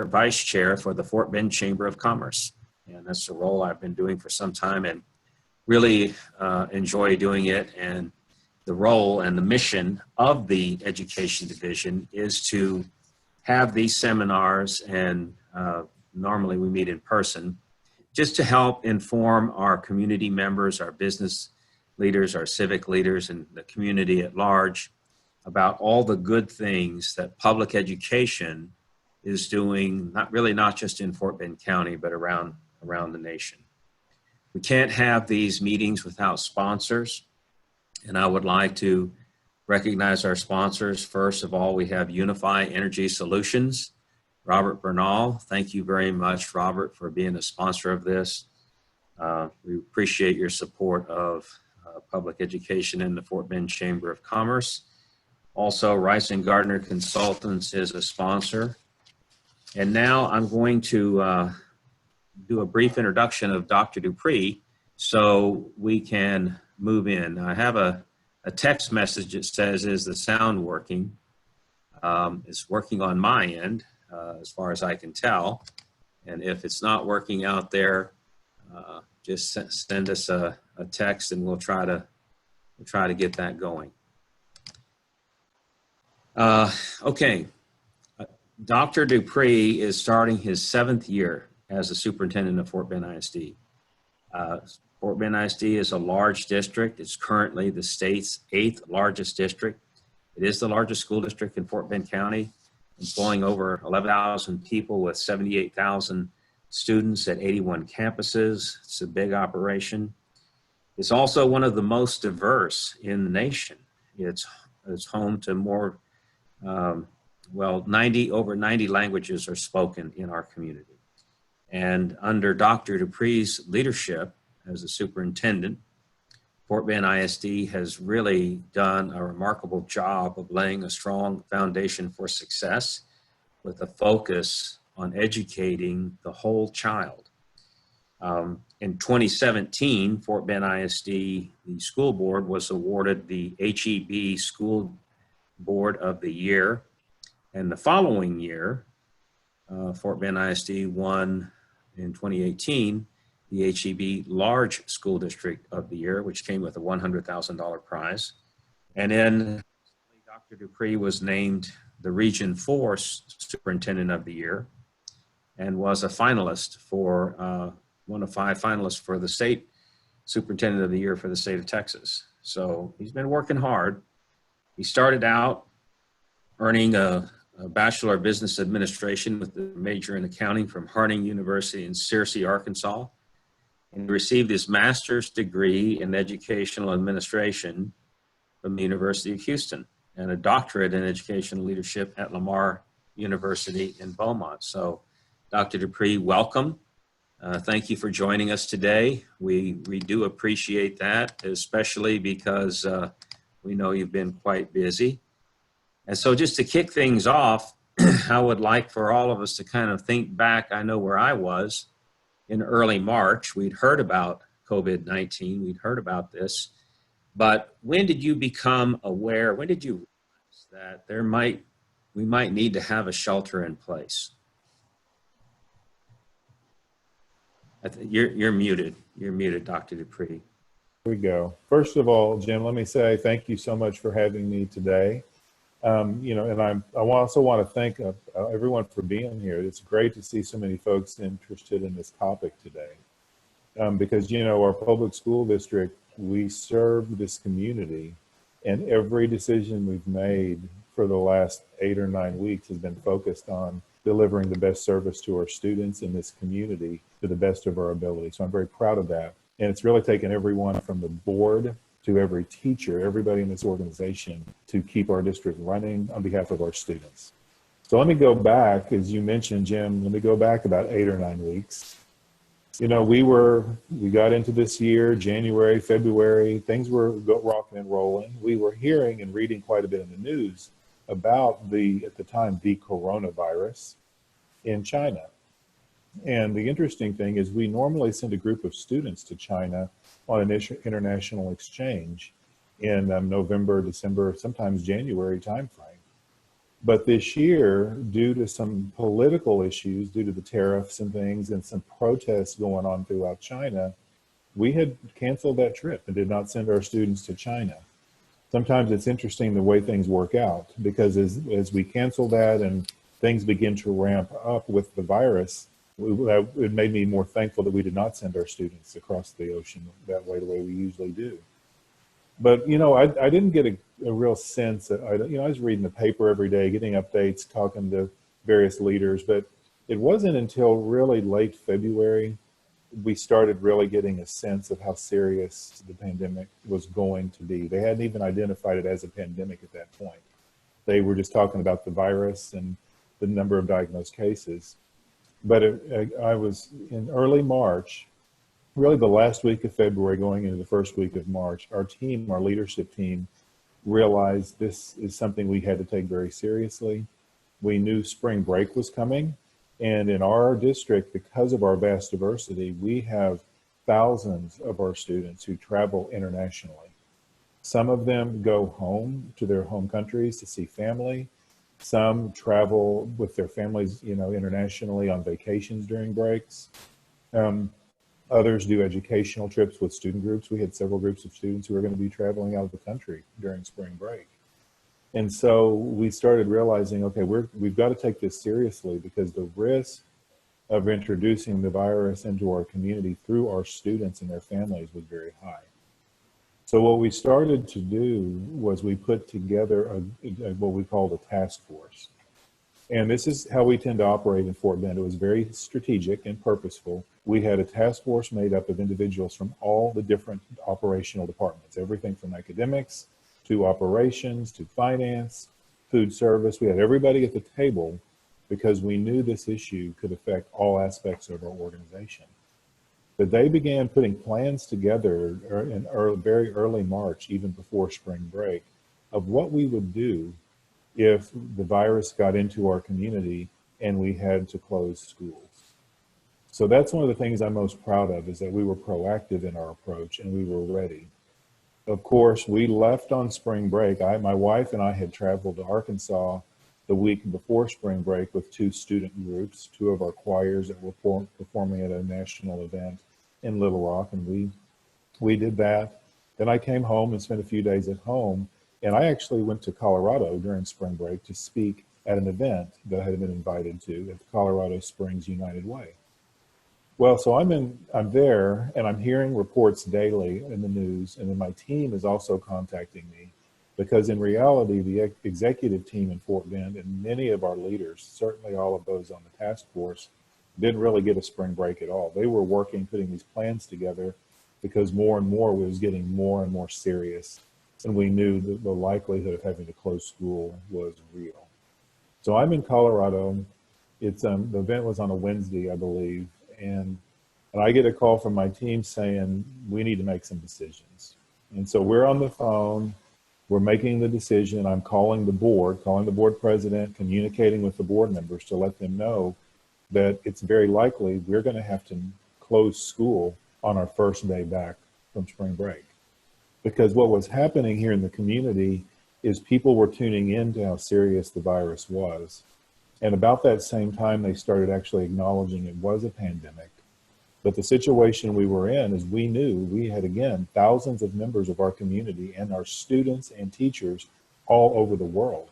Vice Chair for the Fort Bend Chamber of Commerce. And that's a role I've been doing for some time and really enjoy doing it. And the role and the mission of the Education Division is to have these seminars, and normally we meet in person, just to help inform our community members, our business leaders, our civic leaders, and the community at large about all the good things that public education is doing, not just in Fort Bend County, but around the nation. We can't have these meetings without sponsors, and I would like to recognize our sponsors. First of all, we have Unify Energy Solutions. Robert Bernal, thank you very much, Robert, for being a sponsor of this. We appreciate your support of public education in the Fort Bend Chamber of Commerce. Also, Rice and Garner Consultants is a sponsor. And now I'm going to do a brief introduction of Dr. Dupree so we can move in. I have a text message that says, is the sound working? It's working on my end, as far as I can tell. And if it's not working out there, just send us a text and we'll try to get that going. Okay. Dr. Dupree is starting his 7th year as a superintendent of Fort Bend ISD. Fort Bend ISD is a large district. It's currently the state's 8th largest district. It is the largest school district in Fort Bend County, employing over 11,000 people with 78,000 students at 81 campuses. It's a big operation. It's also one of the most diverse in the nation. It's home to more over 90 languages are spoken in our community. And under Dr. Dupree's leadership as a superintendent, Fort Bend ISD has really done a remarkable job of laying a strong foundation for success with a focus on educating the whole child. In 2017, Fort Bend ISD, the school board, was awarded the HEB School Board of the Year. And the following year, Fort Bend ISD won in 2018 the HEB Large School District of the Year, which came with a $100,000 prize. And then Dr. Dupree was named the Region 4 Superintendent of the Year and was a finalist for one of 5 finalists for the State Superintendent of the Year for the state of Texas. So he's been working hard. He started out earning a Bachelor of Business Administration with a major in accounting from Harding University in Searcy, Arkansas. And he received his master's degree in educational administration from the University of Houston and a doctorate in educational leadership at Lamar University in Beaumont. So Dr. Dupree, welcome. Thank you for joining us today. We do appreciate that, especially because we know you've been quite busy. And so just to kick things off, I would like for all of us to kind of think back. I know where I was in early March. We'd heard about COVID-19. We'd heard about this. But when did you become aware? When did you realize that we might need to have a shelter in place? You're muted. You're muted, Dr. Dupree. Here we go. First of all, Jim, let me say thank you so much for having me today. And I also want to thank everyone for being here. It's great to see so many folks interested in this topic today. Because, our public school district, we serve this community, and every decision we've made for the last 8 or 9 weeks has been focused on delivering the best service to our students in this community to the best of our ability. So I'm very proud of that. And it's really taken everyone from the board to every teacher, everybody in this organization to keep our district running on behalf of our students. So let me go back, as you mentioned, Jim, let me go back about 8 or 9 weeks. We got into this year, January, February, things were rocking and rolling. We were hearing and reading quite a bit in the news about at the time, the coronavirus in China. And the interesting thing is we normally send a group of students to China on an international exchange in November, December, sometimes January timeframe. But this year, due to some political issues, due to the tariffs and things and some protests going on throughout China, we had canceled that trip and did not send our students to China. Sometimes it's interesting the way things work out, because as we cancel that and things begin to ramp up with the virus, it made me more thankful that we did not send our students across the ocean that way, the way we usually do. But, you know, I didn't get a real sense that, I was reading the paper every day, getting updates, talking to various leaders, but it wasn't until really late February we started really getting a sense of how serious the pandemic was going to be. They hadn't even identified it as a pandemic at that point. They were just talking about the virus and the number of diagnosed cases. But I was in early March, really the last week of February going into the first week of March, our leadership team, realized this is something we had to take very seriously. We knew spring break was coming. And in our district, because of our vast diversity, we have thousands of our students who travel internationally. Some of them go home to their home countries to see family. Some travel with their families, internationally on vacations during breaks. Others do educational trips with student groups. We had several groups of students who are going to be traveling out of the country during spring break. And so we started realizing, okay, we've got to take this seriously, because the risk of introducing the virus into our community through our students and their families was very high. So what we started to do was we put together what we called a task force. And this is how we tend to operate in Fort Bend. It was very strategic and purposeful. We had a task force made up of individuals from all the different operational departments, everything from academics to operations, to finance, food service. We had everybody at the table because we knew this issue could affect all aspects of our organization. But they began putting plans together in very early March, even before spring break, of what we would do if the virus got into our community and we had to close schools. So that's one of the things I'm most proud of, is that we were proactive in our approach and we were ready. Of course, we left on spring break. My wife and I had traveled to Arkansas the week before spring break with 2 student groups, 2 of our choirs that were performing at a national event in Little Rock, and we did that. Then I came home and spent a few days at home, and I actually went to Colorado during spring break to speak at an event that I had been invited to at the Colorado Springs United Way. Well, so I'm there, and I'm hearing reports daily in the news, and then my team is also contacting me, because in reality, the executive team in Fort Bend and many of our leaders, certainly all of those on the task force, didn't really get a spring break at all. They were working, putting these plans together, because more and more was getting more and more serious, and we knew that the likelihood of having to close school was real. So I'm in Colorado. It's the event was on a Wednesday, I believe. And I get a call from my team saying, we need to make some decisions. And so we're on the phone, we're making the decision. I'm calling the board president, communicating with the board members to let them know that it's very likely we're going to have to close school on our first day back from spring break. Because what was happening here in the community is people were tuning in to how serious the virus was. And about that same time, they started actually acknowledging it was a pandemic. But the situation we were in is we knew we had, again, thousands of members of our community and our students and teachers all over the world.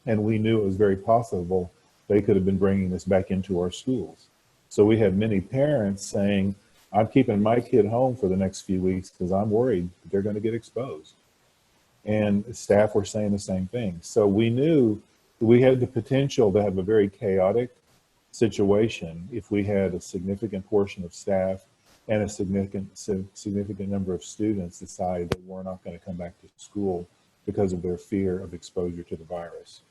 And we knew it was very possible they could have been bringing this back into our schools. So we had many parents saying, I'm keeping my kid home for the next few weeks because I'm worried that they're going to get exposed. And staff were saying the same thing. So we knew we had the potential to have a very chaotic situation if we had a significant portion of staff and a significant number of students decide that we're not going to come back to school because of their fear of exposure to the virus.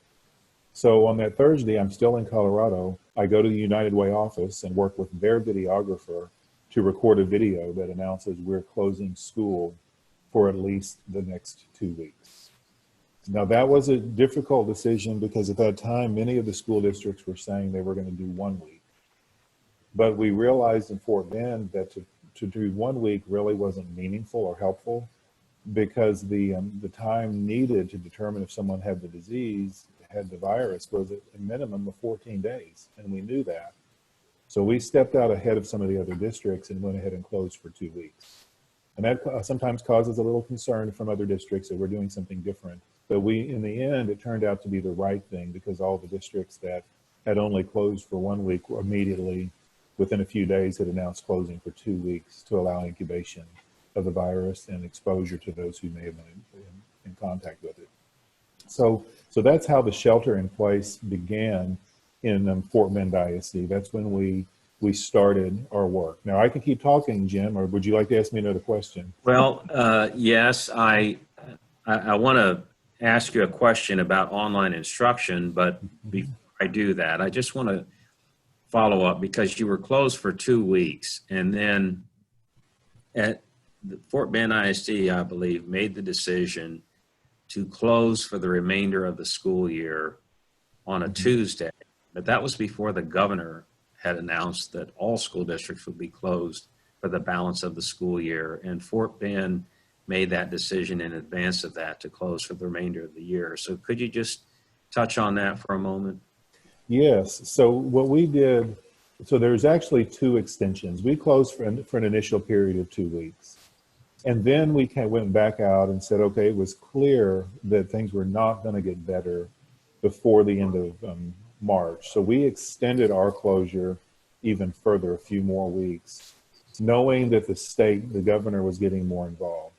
So on that Thursday, I'm still in Colorado. I go to the United Way office and work with their videographer to record a video that announces we're closing school for at least the next 2 weeks. Now, that was a difficult decision because at that time, many of the school districts were saying they were going to do 1 week. But we realized in Fort Bend that to do 1 week really wasn't meaningful or helpful, because the time needed to determine if someone had the disease had the virus was at a minimum of 14 days, and we knew that. So we stepped out ahead of some of the other districts and went ahead and closed for 2 weeks. And that sometimes causes a little concern from other districts that we're doing something different. But in the end, it turned out to be the right thing, because all the districts that had only closed for 1 week were immediately, within a few days, had announced closing for 2 weeks to allow incubation of the virus and exposure to those who may have been in contact with it. So that's how the shelter in place began in Fort Bend ISD. That's when we started our work. Now I can keep talking, Jim, or would you like to ask me another question? Well, yes, I want to ask you a question about online instruction, but before I do that, I just want to follow up, because you were closed for 2 weeks, and then at Fort Bend ISD, I believe, made the decision to close for the remainder of the school year on a Tuesday. But that was before the governor had announced that all school districts would be closed for the balance of the school year. And Fort Bend made that decision in advance of that to close for the remainder of the year. So could you just touch on that for a moment? Yes. So what we did, so there's actually 2 extensions. We closed for an initial period of 2 weeks. And then we went back out and said, okay, it was clear that things were not going to get better before the end of March. So we extended our closure even further, a few more weeks, knowing that the governor was getting more involved.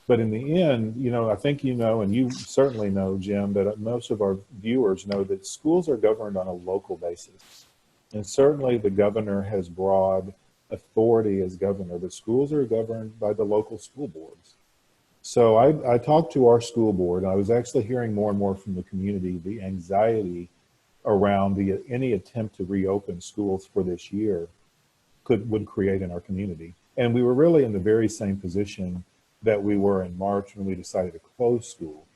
But in the end, I think and you certainly know, Jim, that most of our viewers know that schools are governed on a local basis. And certainly the governor has broad authority as governor, but schools are governed by the local school boards. So I talked to our school board, and I was actually hearing more and more from the community, the anxiety around any attempt to reopen schools for this year would create in our community. And we were really in the very same position that we were in March when we decided to close school,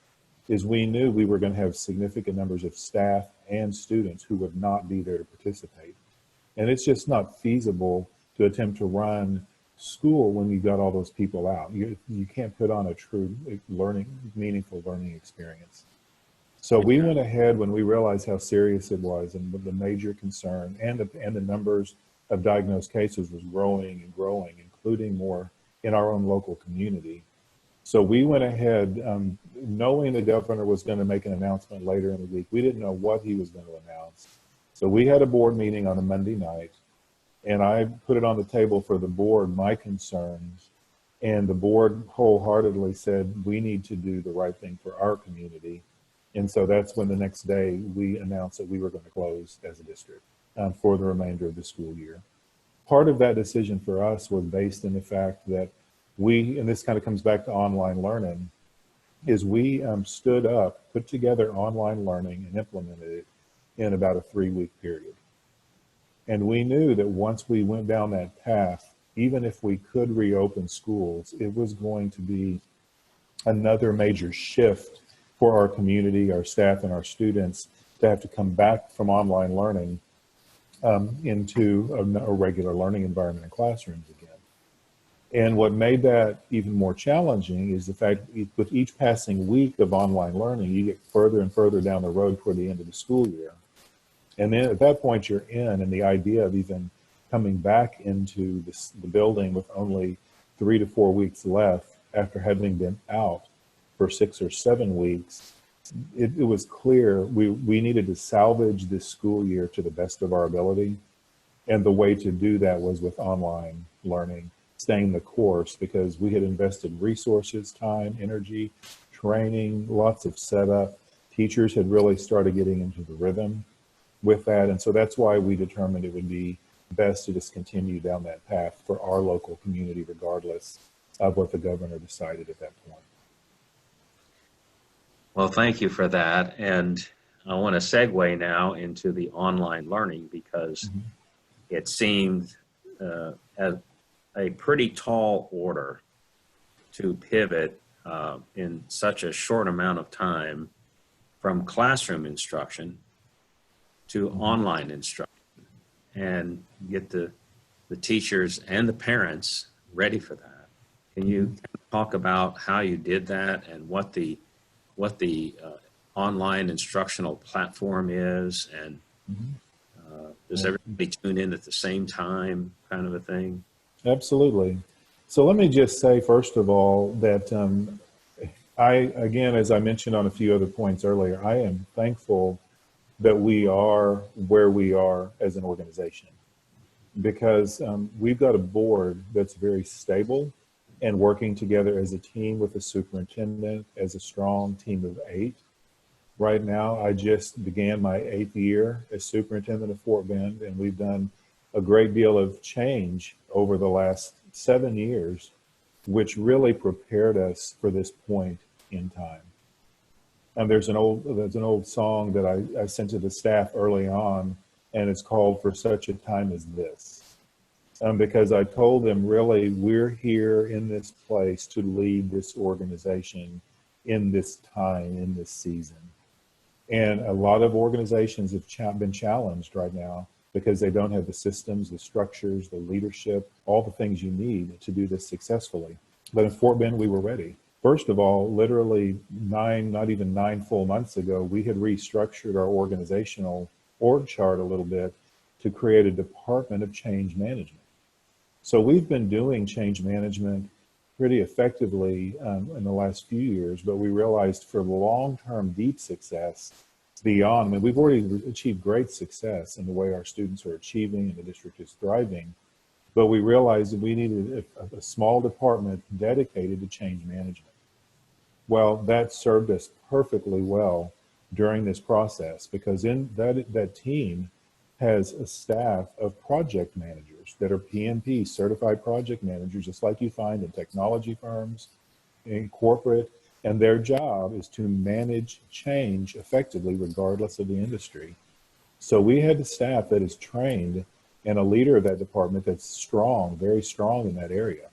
is we knew we were going to have significant numbers of staff and students who would not be there to participate. And it's just not feasible to attempt to run school when you got all those people out. You can't put on a true meaningful learning experience. So we went ahead when we realized how serious it was, and the major concern and the numbers of diagnosed cases was growing and growing, including more in our own local community. So we went ahead, knowing the governor was going to make an announcement later in the week. We didn't know what he was going to announce. So we had a board meeting on a Monday night, and I put it on the table for the board, my concerns, and the board wholeheartedly said, we need to do the right thing for our community. And so that's when the next day we announced that we were going to close as a district for the remainder of the school year. Part of that decision for us was based in the fact that and this kind of comes back to online learning, is we stood up, put together online learning and implemented it in about a 3-week period. And we knew that once we went down that path, even if we could reopen schools, it was going to be another major shift for our community, our staff, and our students to have to come back from online learning into a regular learning environment in classrooms again. And what made that even more challenging is the fact that with each passing week of online learning, you get further and further down the road toward the end of the school year. And then at that point you're in, and the idea of even coming back into the building with only 3 to 4 weeks left after having been out for 6 or 7 weeks, it was clear we needed to salvage this school year to the best of our ability. And the way to do that was with online learning, staying the course, because we had invested resources, time, energy, training, lots of setup. Teachers had really started getting into the rhythm with that. And so that's why we determined it would be best to just continue down that path for our local community, regardless of what the governor decided at that point. Well, thank you for that. And I want to segue now into the online learning, because it seemed as a pretty tall order to pivot in such a short amount of time from classroom instruction to online instruction, and get the teachers and the parents ready for that. Can you talk about how you did that and what the online instructional platform is, and does everybody tune in at the same time, kind of a thing? Absolutely. So let me just say, first of all, that again, as I mentioned on a few other points earlier, I am thankful that we are where we are as an organization, because we've got a board that's very stable and working together as a team with the superintendent as a strong team of 8. Right now, I just began my 8th year as superintendent of Fort Bend, and we've done a great deal of change over the last 7 years, which really prepared us for this point in time. And there's an old song that I sent to the staff early on, and it's called "For Such a Time as This," because I told them, really, we're here in this place to lead this organization in this time, in this season. And a lot of organizations have been challenged right now because they don't have the systems, the structures, the leadership, all the things you need to do this successfully. But in Fort Bend, we were ready. First of all, literally not even 9 full months ago, we had restructured our organizational org chart a little bit to create a department of change management. So we've been doing change management pretty effectively in the last few years, but we realized for long-term deep success beyond, I mean, we've already achieved great success in the way our students are achieving and the district is thriving, but we realized that we needed a small department dedicated to change management. Well, that served us perfectly well during this process, because in that team has a staff of project managers that are PMP, certified project managers, just like you find in technology firms, in corporate, and their job is to manage change effectively regardless of the industry. So we had a staff that is trained and a leader of that department that's strong, very strong in that area.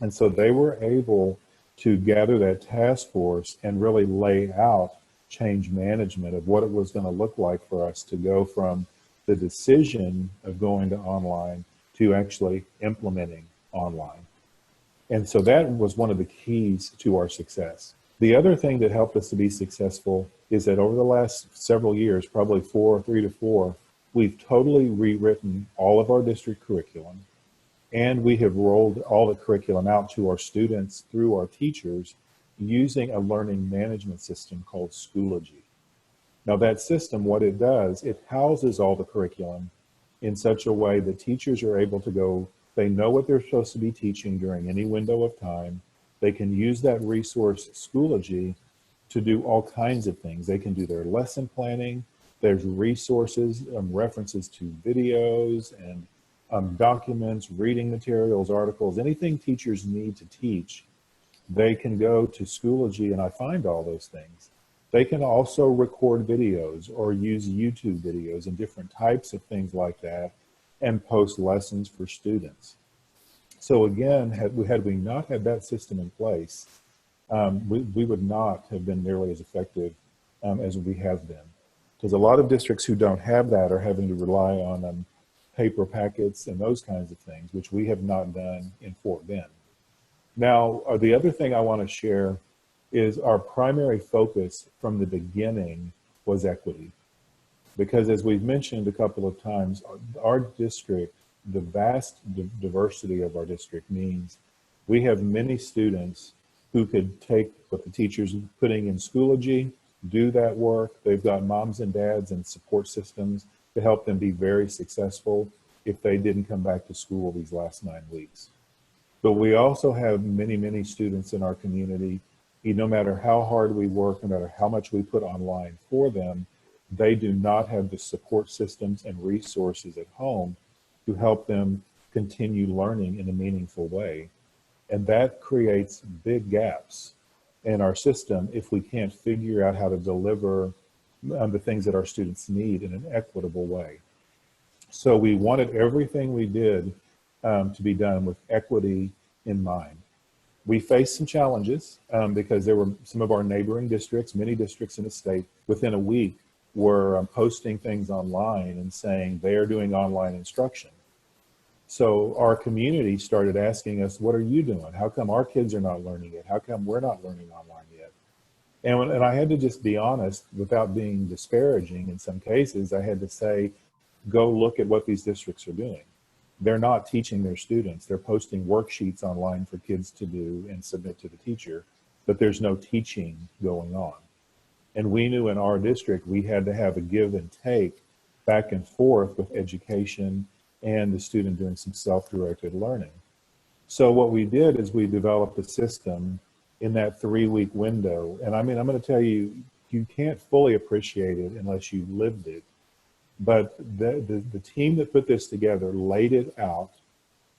And so they were able to gather that task force and really lay out change management of what it was going to look like for us to go from the decision of going to online to actually implementing online. And so that was one of the keys to our success. The other thing that helped us to be successful is that over the last several years, probably 3 to 4, we've totally rewritten all of our district curriculum, and we have rolled all the curriculum out to our students through our teachers using a learning management system called Schoology. Now that system, what it does, it houses all the curriculum in such a way that teachers are able to go, they know what they're supposed to be teaching during any window of time. They can use that resource, Schoology, to do all kinds of things. They can do their lesson planning. There's resources, references to videos and documents, reading materials, articles, anything teachers need to teach. They can go to Schoology and I find all those things. They can also record videos or use YouTube videos and different types of things like that and post lessons for students. So again, had we not had that system in place, we would not have been nearly as effective as we have been. Because a lot of districts who don't have that are having to rely on paper packets and those kinds of things, which we have not done in Fort Bend. Now, the other thing I want to share is our primary focus from the beginning was equity. Because as we've mentioned a couple of times, our district, the vast diversity of our district means we have many students who could take what the teachers are putting in Schoology, do that work. They've got moms and dads and support systems to help them be very successful if they didn't come back to school these last 9 weeks. But we also have many, many students in our community, no matter how hard we work, no matter how much we put online for them, they do not have the support systems and resources at home to help them continue learning in a meaningful way. And that creates big gaps in our system if we can't figure out how to deliver the things that our students need in an equitable way. So we wanted everything we did to be done with equity in mind. We faced some challenges because there were some of our neighboring districts, many districts in the state, within a week were posting things online and saying they are doing online instruction. So our community started asking us, what are you doing? How come our kids are not learning it? How come we're not learning online yet? And I had to just be honest without being disparaging. In some cases, I had to say, go look at what these districts are doing. They're not teaching their students. They're posting worksheets online for kids to do and submit to the teacher, but there's no teaching going on. And we knew in our district, we had to have a give and take back and forth with education and the student doing some self-directed learning. So what we did is we developed a system in that 3-week window. And I mean, I'm going to tell you, you can't fully appreciate it unless you lived it. But the team that put this together laid it out.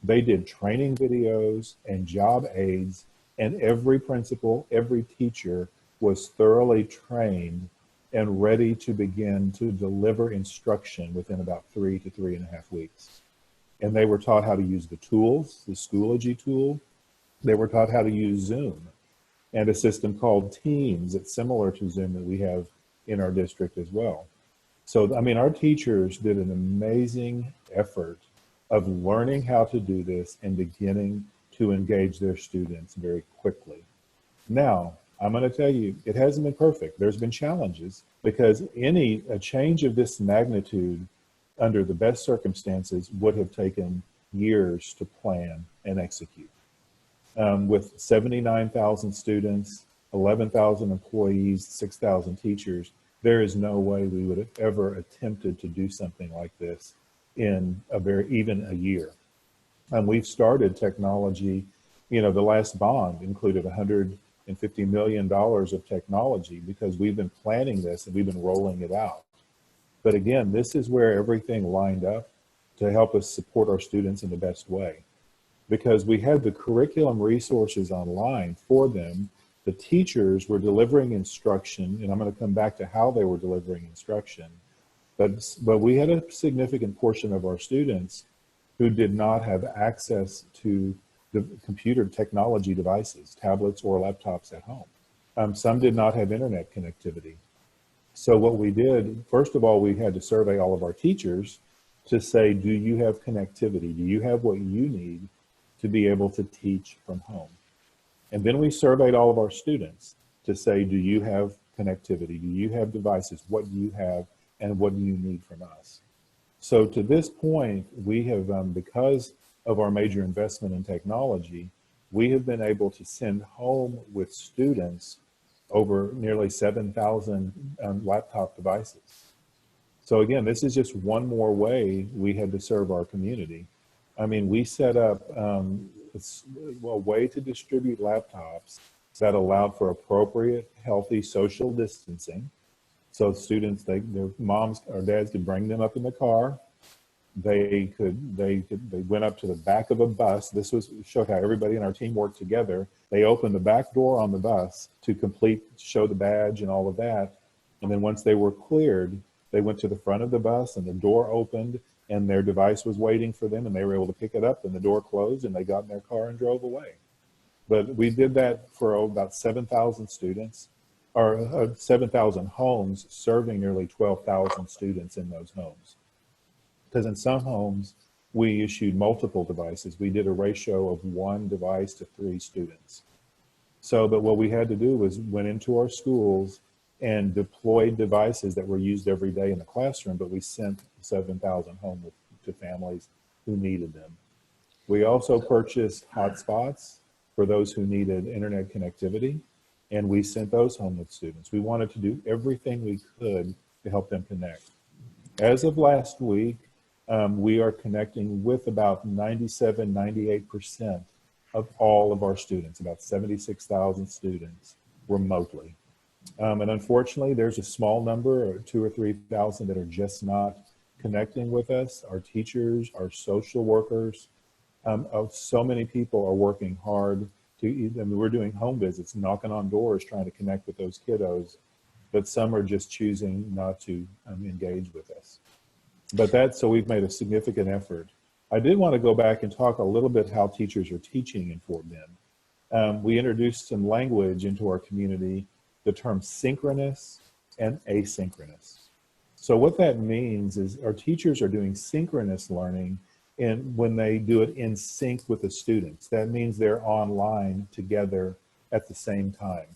They did training videos and job aids, and every principal, every teacher was thoroughly trained and ready to begin to deliver instruction within about 3 to 3.5 weeks. And they were taught how to use the tools, the Schoology tool. They were taught how to use Zoom and a system called Teams that's similar to Zoom that we have in our district as well. So, I mean, our teachers did an amazing effort of learning how to do this and beginning to engage their students very quickly. Now, I'm going to tell you, it hasn't been perfect. There's been challenges because a change of this magnitude under the best circumstances would have taken years to plan and execute. With 79,000 students, 11,000 employees, 6,000 teachers, there is no way we would have ever attempted to do something like this in even a year. We've started technology, the last bond included $150 million of technology because we've been planning this and we've been rolling it out. But again, this is where everything lined up to help us support our students in the best way. Because we had the curriculum resources online for them, the teachers were delivering instruction, and I'm going to come back to how they were delivering instruction. But we had a significant portion of our students who did not have access to the computer technology devices, tablets or laptops at home. Some did not have internet connectivity. So what we did, first of all, we had to survey all of our teachers to say, do you have connectivity? Do you have what you need to be able to teach from home? And then we surveyed all of our students to say, do you have connectivity? Do you have devices? What do you have and what do you need from us? So to this point, we have, because of our major investment in technology, we have been able to send home with students over nearly 7,000 laptop devices. So again, this is just one more way we had to serve our community. I mean, we set up a way to distribute laptops that allowed for appropriate, healthy social distancing. So students, their moms or dads could bring them up in the car. They went up to the back of a bus. This showed how everybody in our team worked together. They opened the back door on the bus to show the badge and all of that. And then once they were cleared, they went to the front of the bus and the door opened and their device was waiting for them and they were able to pick it up and the door closed and they got in their car and drove away. But we did that for about 7,000 students, or 7,000 homes, serving nearly 12,000 students in those homes. Because in some homes, we issued multiple devices. We did a ratio of 1 device to 3 students. So, but what we had to do was went into our schools and deployed devices that were used every day in the classroom, but we sent 7,000 home to families who needed them. We also purchased hotspots for those who needed internet connectivity, and we sent those home with students. We wanted to do everything we could to help them connect. As of last week, we are connecting with about 97–98% of all of our students, about 76,000 students remotely. And unfortunately, there's a small number, 2,000 or 3,000, that are just not connecting with us. Our teachers, our social workers, so many people are working hard we're doing home visits, knocking on doors, trying to connect with those kiddos, but some are just choosing not to engage with us. But so we've made a significant effort. I did want to go back and talk a little bit how teachers are teaching in Fort Bend. We introduced some language into our community, the term synchronous and asynchronous. So what that means is our teachers are doing synchronous learning when they do it in sync with the students. That means they're online together at the same time.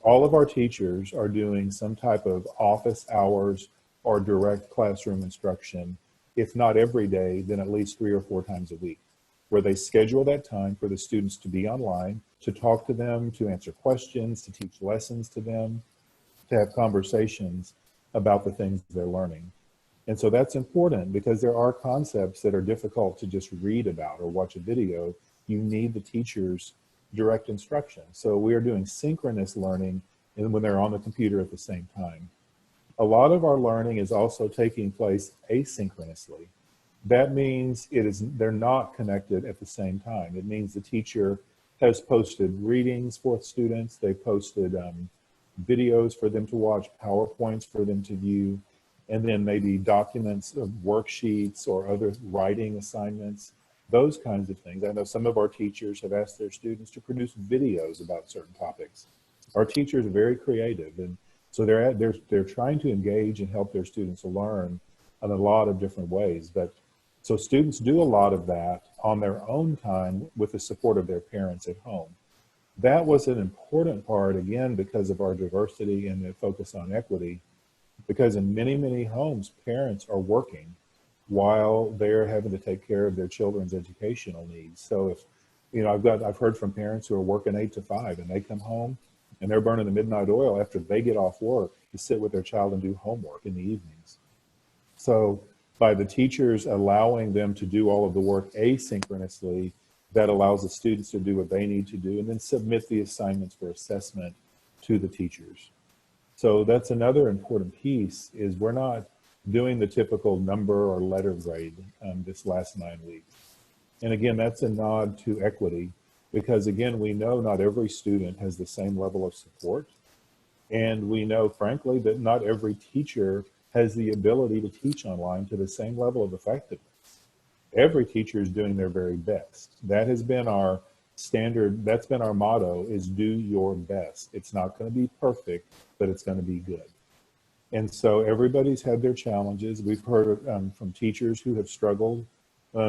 all of our teachers are doing some type of office hours or direct classroom instruction, if not every day, then at least 3 or 4 times a week, where they schedule that time for the students to be online, to talk to them, to answer questions, to teach lessons to them, to have conversations about the things they're learning. And so that's important because there are concepts that are difficult to just read about or watch a video. You need the teacher's direct instruction. So we are doing synchronous learning and when they're on the computer at the same time. A lot of our learning is also taking place asynchronously. That means they're not connected at the same time. It means the teacher has posted readings for students. They posted videos for them to watch, PowerPoints for them to view, and then maybe documents of worksheets or other writing assignments, those kinds of things. I know some of our teachers have asked their students to produce videos about certain topics. Our teachers are very creative, and so they're trying to engage and help their students learn in a lot of different ways. But so students do a lot of that on their own time with the support of their parents at home. That was an important part, again, because of our diversity and the focus on equity, because in many, many homes, parents are working while they're having to take care of their children's educational needs. So if, I've heard from parents who are working 8 to 5 and they come home and they're burning the midnight oil after they get off work to sit with their child and do homework in the evenings. So by the teachers allowing them to do all of the work asynchronously, that allows the students to do what they need to do and then submit the assignments for assessment to the teachers. So that's another important piece, is we're not doing the typical number or letter grade this last 9 weeks. And again, that's a nod to equity, because again, we know not every student has the same level of support. And we know, frankly, that not every teacher has the ability to teach online to the same level of effectiveness. Every teacher is doing their very best. That has been our standard. That's been our motto, is do your best. It's not going to be perfect, but it's going to be good. And so everybody's had their challenges. We've heard from teachers who have struggled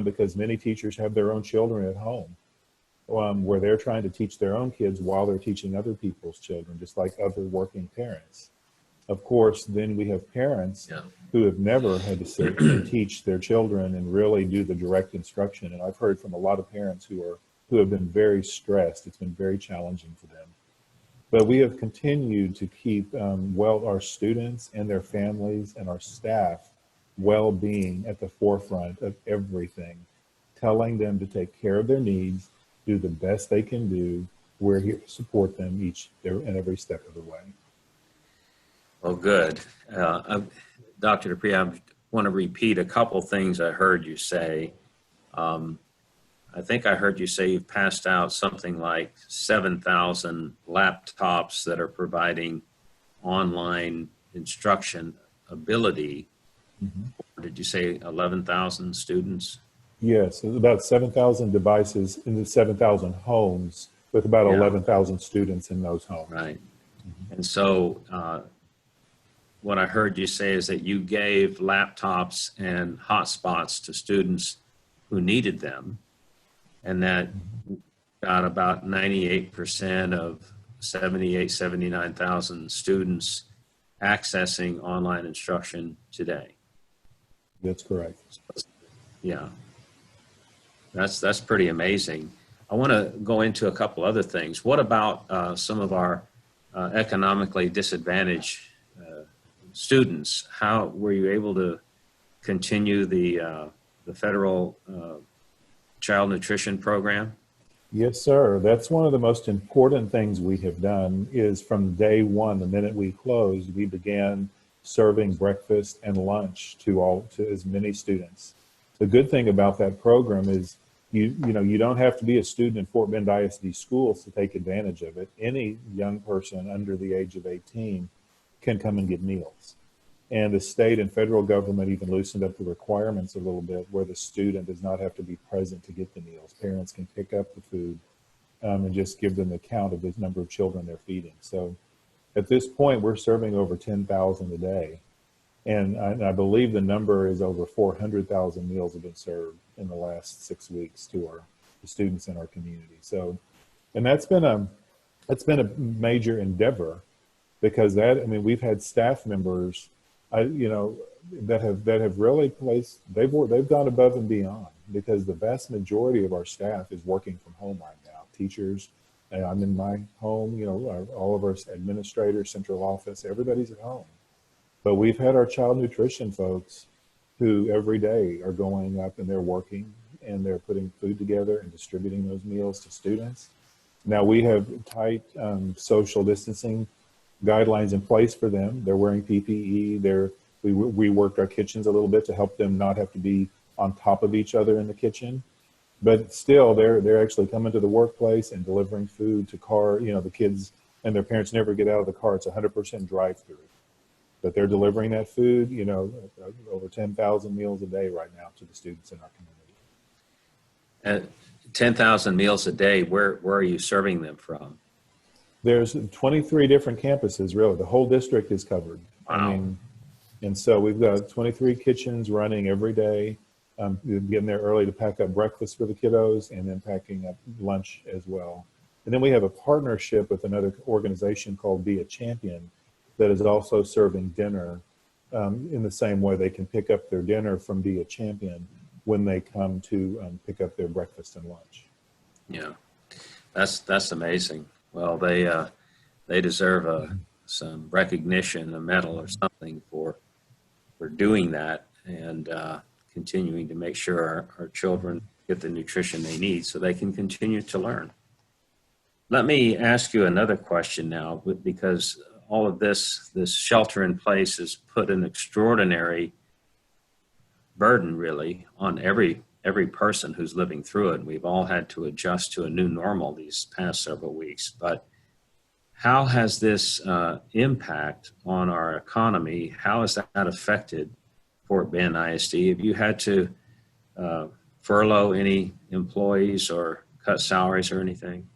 because many teachers have their own children at home where they're trying to teach their own kids while they're teaching other people's children, just like other working parents. Of course, then we have parents who have never had to sit and teach their children and really do the direct instruction. And I've heard from a lot of parents who have been very stressed. It's been very challenging for them. But we have continued to keep our students and their families and our staff well-being at the forefront of everything, telling them to take care of their needs, do the best they can do. We're here to support them each and every step of the way. Well, good. Dr. Dupree, I want to repeat a couple things I heard you say. I think I heard you say you've passed out something like 7,000 laptops that are providing online instruction ability. Or did you say 11,000 students? Yes, about 7,000 devices in the 7,000 homes with about 11,000 students in those homes. Right. And so what I heard you say is that you gave laptops and hotspots to students who needed them, and that got about 98% of 79,000 students accessing online instruction today. That's correct. Yeah, that's pretty amazing. I want to go into a couple other things. What about some of our economically disadvantaged students? How were you able to continue the federal child nutrition program? Yes, sir. That's one of the most important things we have done. Is from day one, the minute we closed, we began serving breakfast and lunch to as many students. The good thing about that program is you don't have to be a student in Fort Bend ISD schools to take advantage of it. Any young person under the age of 18 can come and get meals. And the state and federal government even loosened up the requirements a little bit, where the student does not have to be present to get the meals. Parents can pick up the food and just give them the count of the number of children they're feeding. So at this point, we're serving over 10,000 a day. And I believe the number is over 400,000 meals have been served in the last 6 weeks to the students in our community. So, and that's been a major endeavor. because that, I mean, we've had staff members, that have really they've gone above and beyond, because the vast majority of our staff is working from home right now. Teachers, and I'm in my home, all of our administrators, central office, everybody's at home. But we've had our child nutrition folks who every day are going up and they're working and they're putting food together and distributing those meals to students. Now we have tight social distancing guidelines in place for them. They're wearing PPE. We worked our kitchens a little bit to help them not have to be on top of each other in the kitchen. But still, they're actually coming to the workplace and delivering food to the kids and their parents never get out of the car. It's 100% drive-through. But they're delivering that food, over 10,000 meals a day right now to the students in our community. 10,000 meals a day, where are you serving them from? There's 23 different campuses, really. The whole district is covered. Wow. And so we've got 23 kitchens running every day, getting there early to pack up breakfast for the kiddos and then packing up lunch as well. And then we have a partnership with another organization called Be a Champion that is also serving dinner in the same way. They can pick up their dinner from Be a Champion when they come to pick up their breakfast and lunch. Yeah, that's amazing. Well, they deserve some recognition, a medal or something for doing that and continuing to make sure our children get the nutrition they need so they can continue to learn. Let me ask you another question now, because all of this shelter in place has put an extraordinary burden really on every person who's living through it. We've all had to adjust to a new normal these past several weeks. But how has this impact on our economy? How has that affected Fort Bend ISD? Have you had to furlough any employees or cut salaries or anything?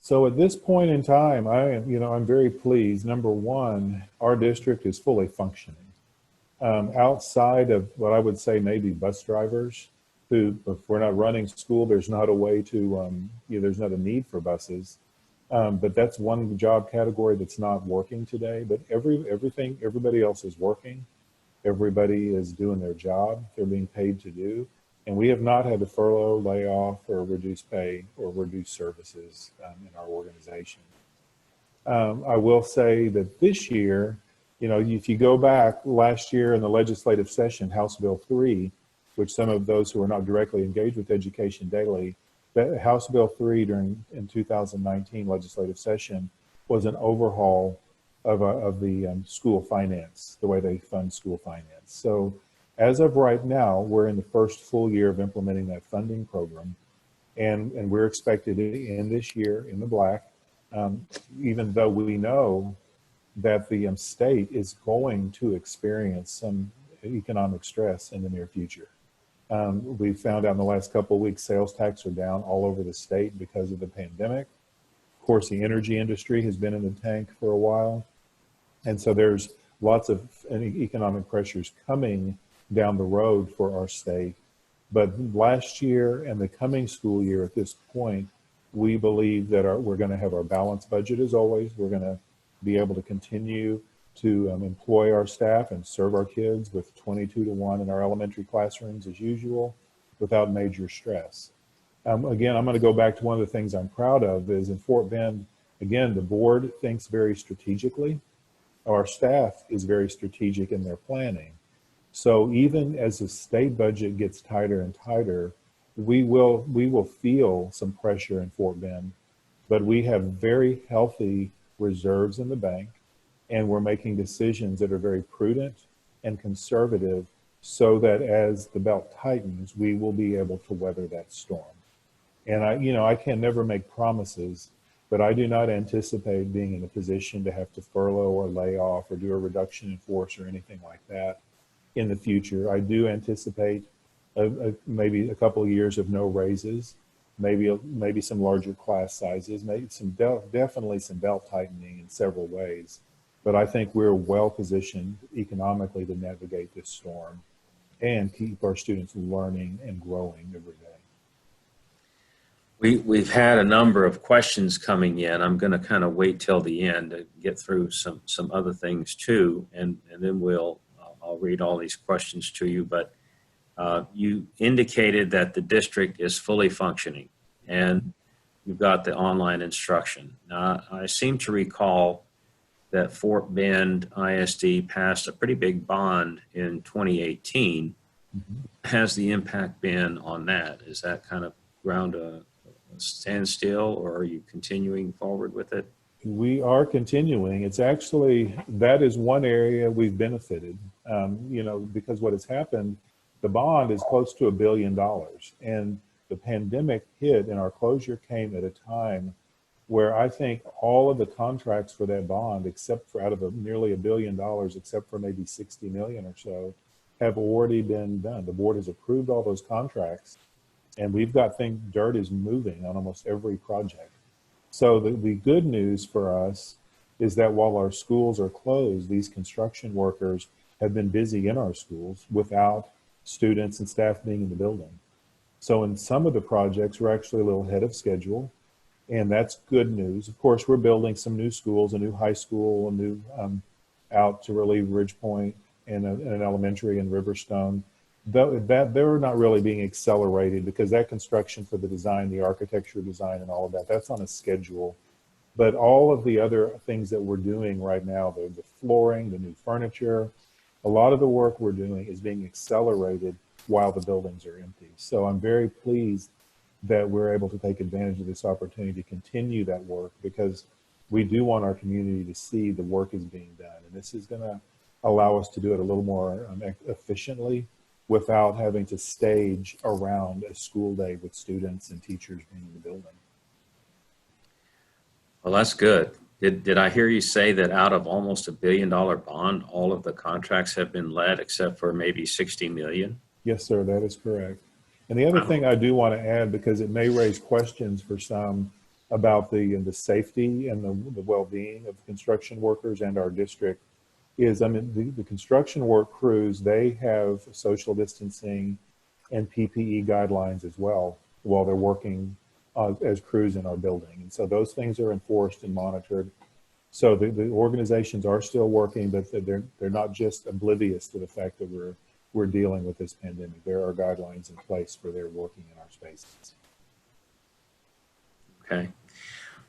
So at this point in time, I'm very pleased. Number one, our district is fully functioning. Outside of what I would say maybe bus drivers, who, if we're not running school, there's not a way to, there's not a need for buses. But that's one job category that's not working today. But everybody else is working. Everybody is doing their job. They're being paid to do. And we have not had to furlough, lay off, or reduce pay or reduce services in our organization. I will say that this year, if you go back last year in the legislative session, House Bill 3, which some of those who are not directly engaged with Education Daily, that House Bill 3 in 2019 legislative session was an overhaul of the school finance, the way they fund school finance. So as of right now, we're in the first full year of implementing that funding program, and we're expected to end this year in the black, even though we know that the state is going to experience some economic stress in the near future. We found out in the last couple of weeks, sales tax are down all over the state because of the pandemic. Of course, the energy industry has been in the tank for a while. And so there's lots of economic pressures coming down the road for our state. But last year and the coming school year at this point, we believe that we're going to have our balanced budget as always. We're going to be able to continue to employ our staff and serve our kids with 22 to 1 in our elementary classrooms as usual without major stress. Again, I'm going to go back to one of the things I'm proud of is in Fort Bend, again, the board thinks very strategically. Our staff is very strategic in their planning. So even as the state budget gets tighter and tighter, we will feel some pressure in Fort Bend, but we have very healthy reserves in the bank, and we're making decisions that are very prudent and conservative so that as the belt tightens, we will be able to weather that storm. And I can never make promises, but I do not anticipate being in a position to have to furlough or lay off or do a reduction in force or anything like that in the future. I do anticipate maybe a couple of years of no raises, maybe some larger class sizes, maybe definitely some belt tightening in several ways. But I think we're well positioned economically to navigate this storm and keep our students learning and growing every day. We've had a number of questions coming in. I'm going to kind of wait till the end to get through some other things too, and then I'll read all these questions to you. But you indicated that the district is fully functioning, and you've got the online instruction. Now, I seem to recall that Fort Bend ISD passed a pretty big bond in 2018. Mm-hmm. Has the impact been on that? Is that kind of ground a standstill, or are you continuing forward with it? We are continuing. It's actually, that is one area we've benefited, because what has happened, the bond is close to $1 billion, and the pandemic hit and our closure came at a time where I think all of the contracts for that bond, except for out of nearly $1 billion, except for maybe 60 million or so, have already been done. The board has approved all those contracts, and we've got dirt is moving on almost every project. So the good news for us is that while our schools are closed, these construction workers have been busy in our schools without students and staff being in the building. So in some of the projects, we're actually a little ahead of schedule, and that's good news. Of course, we're building some new schools, a new high school, a new out to relieve Ridgepoint, and an elementary in Riverstone. That they're not really being accelerated because that construction for the design, the architecture design and all of that, that's on a schedule. But all of the other things that we're doing right now, the flooring, the new furniture, a lot of the work we're doing is being accelerated while the buildings are empty. So I'm very pleased that we're able to take advantage of this opportunity to continue that work, because we do want our community to see the work is being done. And this is going to allow us to do it a little more efficiently, without having to stage around a school day with students and teachers being in the building. Well, that's good. Did I hear you say that out of almost $1 billion bond, all of the contracts have been let except for maybe 60 million? Yes, sir, that is correct. And the other thing I do want to add, because it may raise questions for some about the safety and the well-being of construction workers and our district, is, the construction work crews, they have social distancing and PPE guidelines as well while they're working as crews in our building. And so those things are enforced and monitored. So the organizations are still working, but they're not just oblivious to the fact that we're dealing with this pandemic. There are guidelines in place for their working in our spaces. Okay.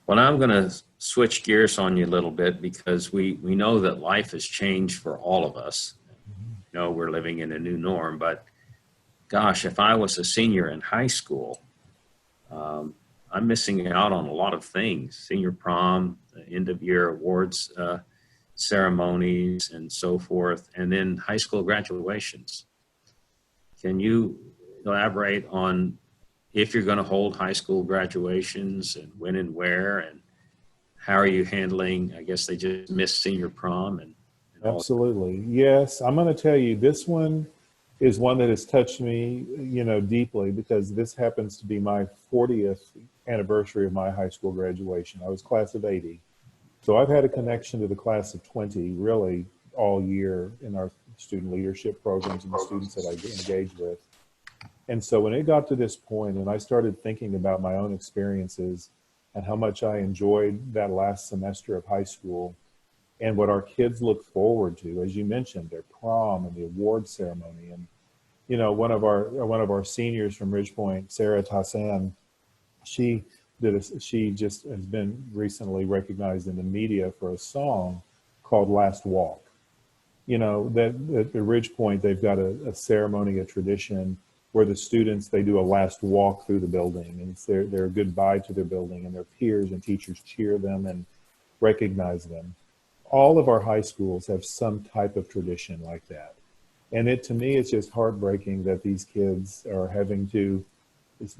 Well, now I'm going to switch gears on you a little bit, because we know that life has changed for all of us. You know, we're living in a new norm, but gosh, if I was a senior in high school, I'm missing out on a lot of things: senior prom, end of year awards ceremonies and so forth, and then high school graduations. Can you elaborate on if you're going to hold high school graduations, and when and where, and how are you handling, I guess they just missed senior prom and Absolutely. Yes. I'm going to tell you, this one is one that has touched me, deeply, because this happens to be my 40th anniversary of my high school graduation. I was class of 80. So I've had a connection to the class of 20 really all year in our student leadership programs and the students that I engage with. And so when it got to this point and I started thinking about my own experiences and how much I enjoyed that last semester of high school and what our kids look forward to, as you mentioned, their prom and the award ceremony. And, one of our seniors from Ridgepoint, Sarah Tassan, she just has been recently recognized in the media for a song called Last Walk. That at the Ridgepoint, they've got a ceremony, a tradition where the students, they do a last walk through the building, and it's their goodbye to their building, and their peers and teachers cheer them and recognize them. All of our high schools have some type of tradition like that. And to me, it's just heartbreaking that these kids are having to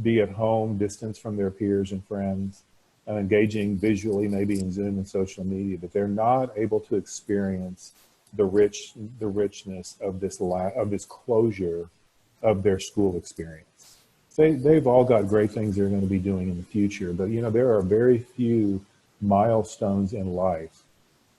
be at home, distance from their peers and friends, and engaging visually, maybe in Zoom and social media, but they're not able to experience the richness of this closure of their school experience. They've all got great things they're going to be doing in the future, but there are very few milestones in life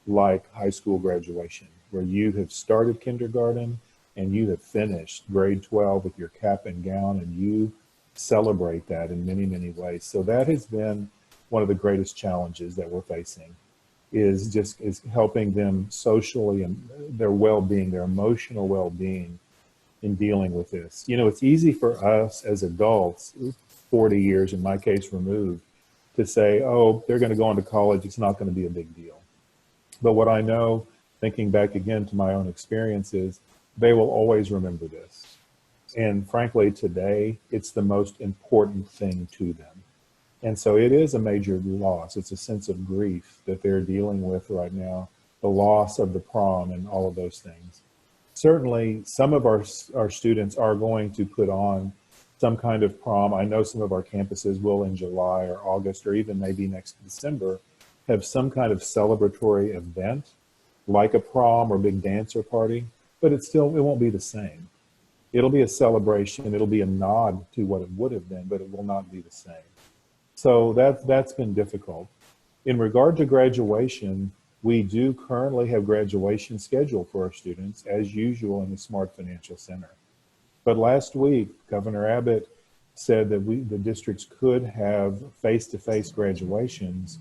like high school graduation, where you have started kindergarten and you have finished grade 12 with your cap and gown, and you celebrate that in many, many ways. So that has been one of the greatest challenges that we're facing, is helping them socially and their well-being, their emotional well-being in dealing with this. You know, it's easy for us as adults, 40 years in my case removed, to say, oh, they're going to go on to college, it's not going to be a big deal. But what I know, thinking back again to my own experiences, they will always remember this. And frankly, today, it's the most important thing to them. And so it is a major loss. It's a sense of grief that they're dealing with right now, the loss of the prom and all of those things. Certainly, some of our students are going to put on some kind of prom. I know some of our campuses will in July or August or even maybe next December have some kind of celebratory event like a prom or big dance or party, but it won't be the same. It'll be a celebration. It'll be a nod to what it would have been, but it will not be the same. So that's been difficult. In regard to graduation, we do currently have graduation scheduled for our students as usual in the Smart Financial Center. But last week, Governor Abbott said that the districts could have face-to-face graduations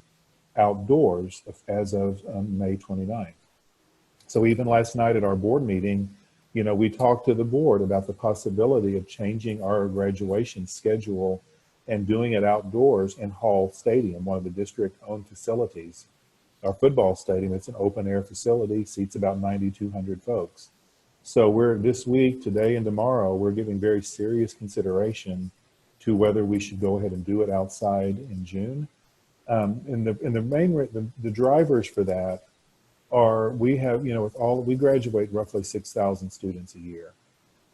outdoors as of May 29th. So even last night at our board meeting, you know, we talked to the board about the possibility of changing our graduation schedule and doing it outdoors in Hall Stadium, one of the district-owned facilities. Our football stadium, it's an open-air facility, seats about 9,200 folks. So we're this week, today and tomorrow, we're giving very serious consideration to whether we should go ahead and do it outside in June. And the drivers for that are, we have, you know, we graduate roughly 6,000 students a year.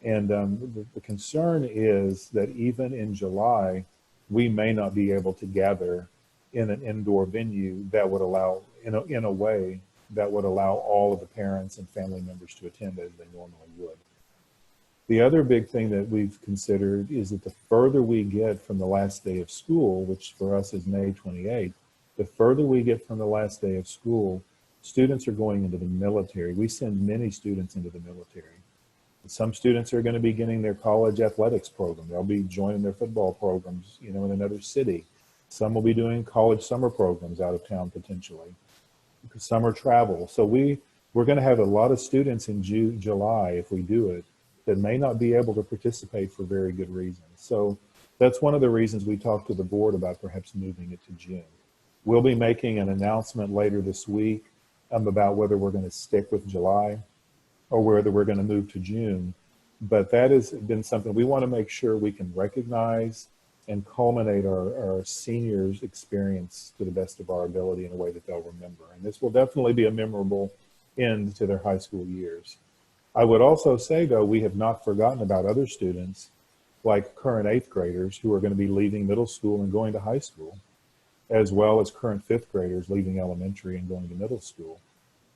And the concern is that even in July, we may not be able to gather in an indoor venue that would allow, in a way that would allow all of the parents and family members to attend as they normally would. The other big thing that we've considered is that the further we get from the last day of school, which for us is May 28th, the further we get from the last day of school, students are going into the military. We send many students into the military. Some students are going to be getting their college athletics program. They'll be joining their football programs, you know, in another city. Some will be doing college summer programs out of town potentially. Summer travel. So we're going to have a lot of students in July, if we do it, that may not be able to participate for very good reasons. So that's one of the reasons we talked to the board about perhaps moving it to June. We'll be making an announcement later this week about whether we're going to stick with July or whether we're going to move to June. But that has been something we want to make sure we can recognize and culminate our seniors' experience to the best of our ability in a way that they'll remember. And this will definitely be a memorable end to their high school years. I would also say, though, we have not forgotten about other students, like current 8th graders who are going to be leaving middle school and going to high school, as well as current 5th graders leaving elementary and going to middle school.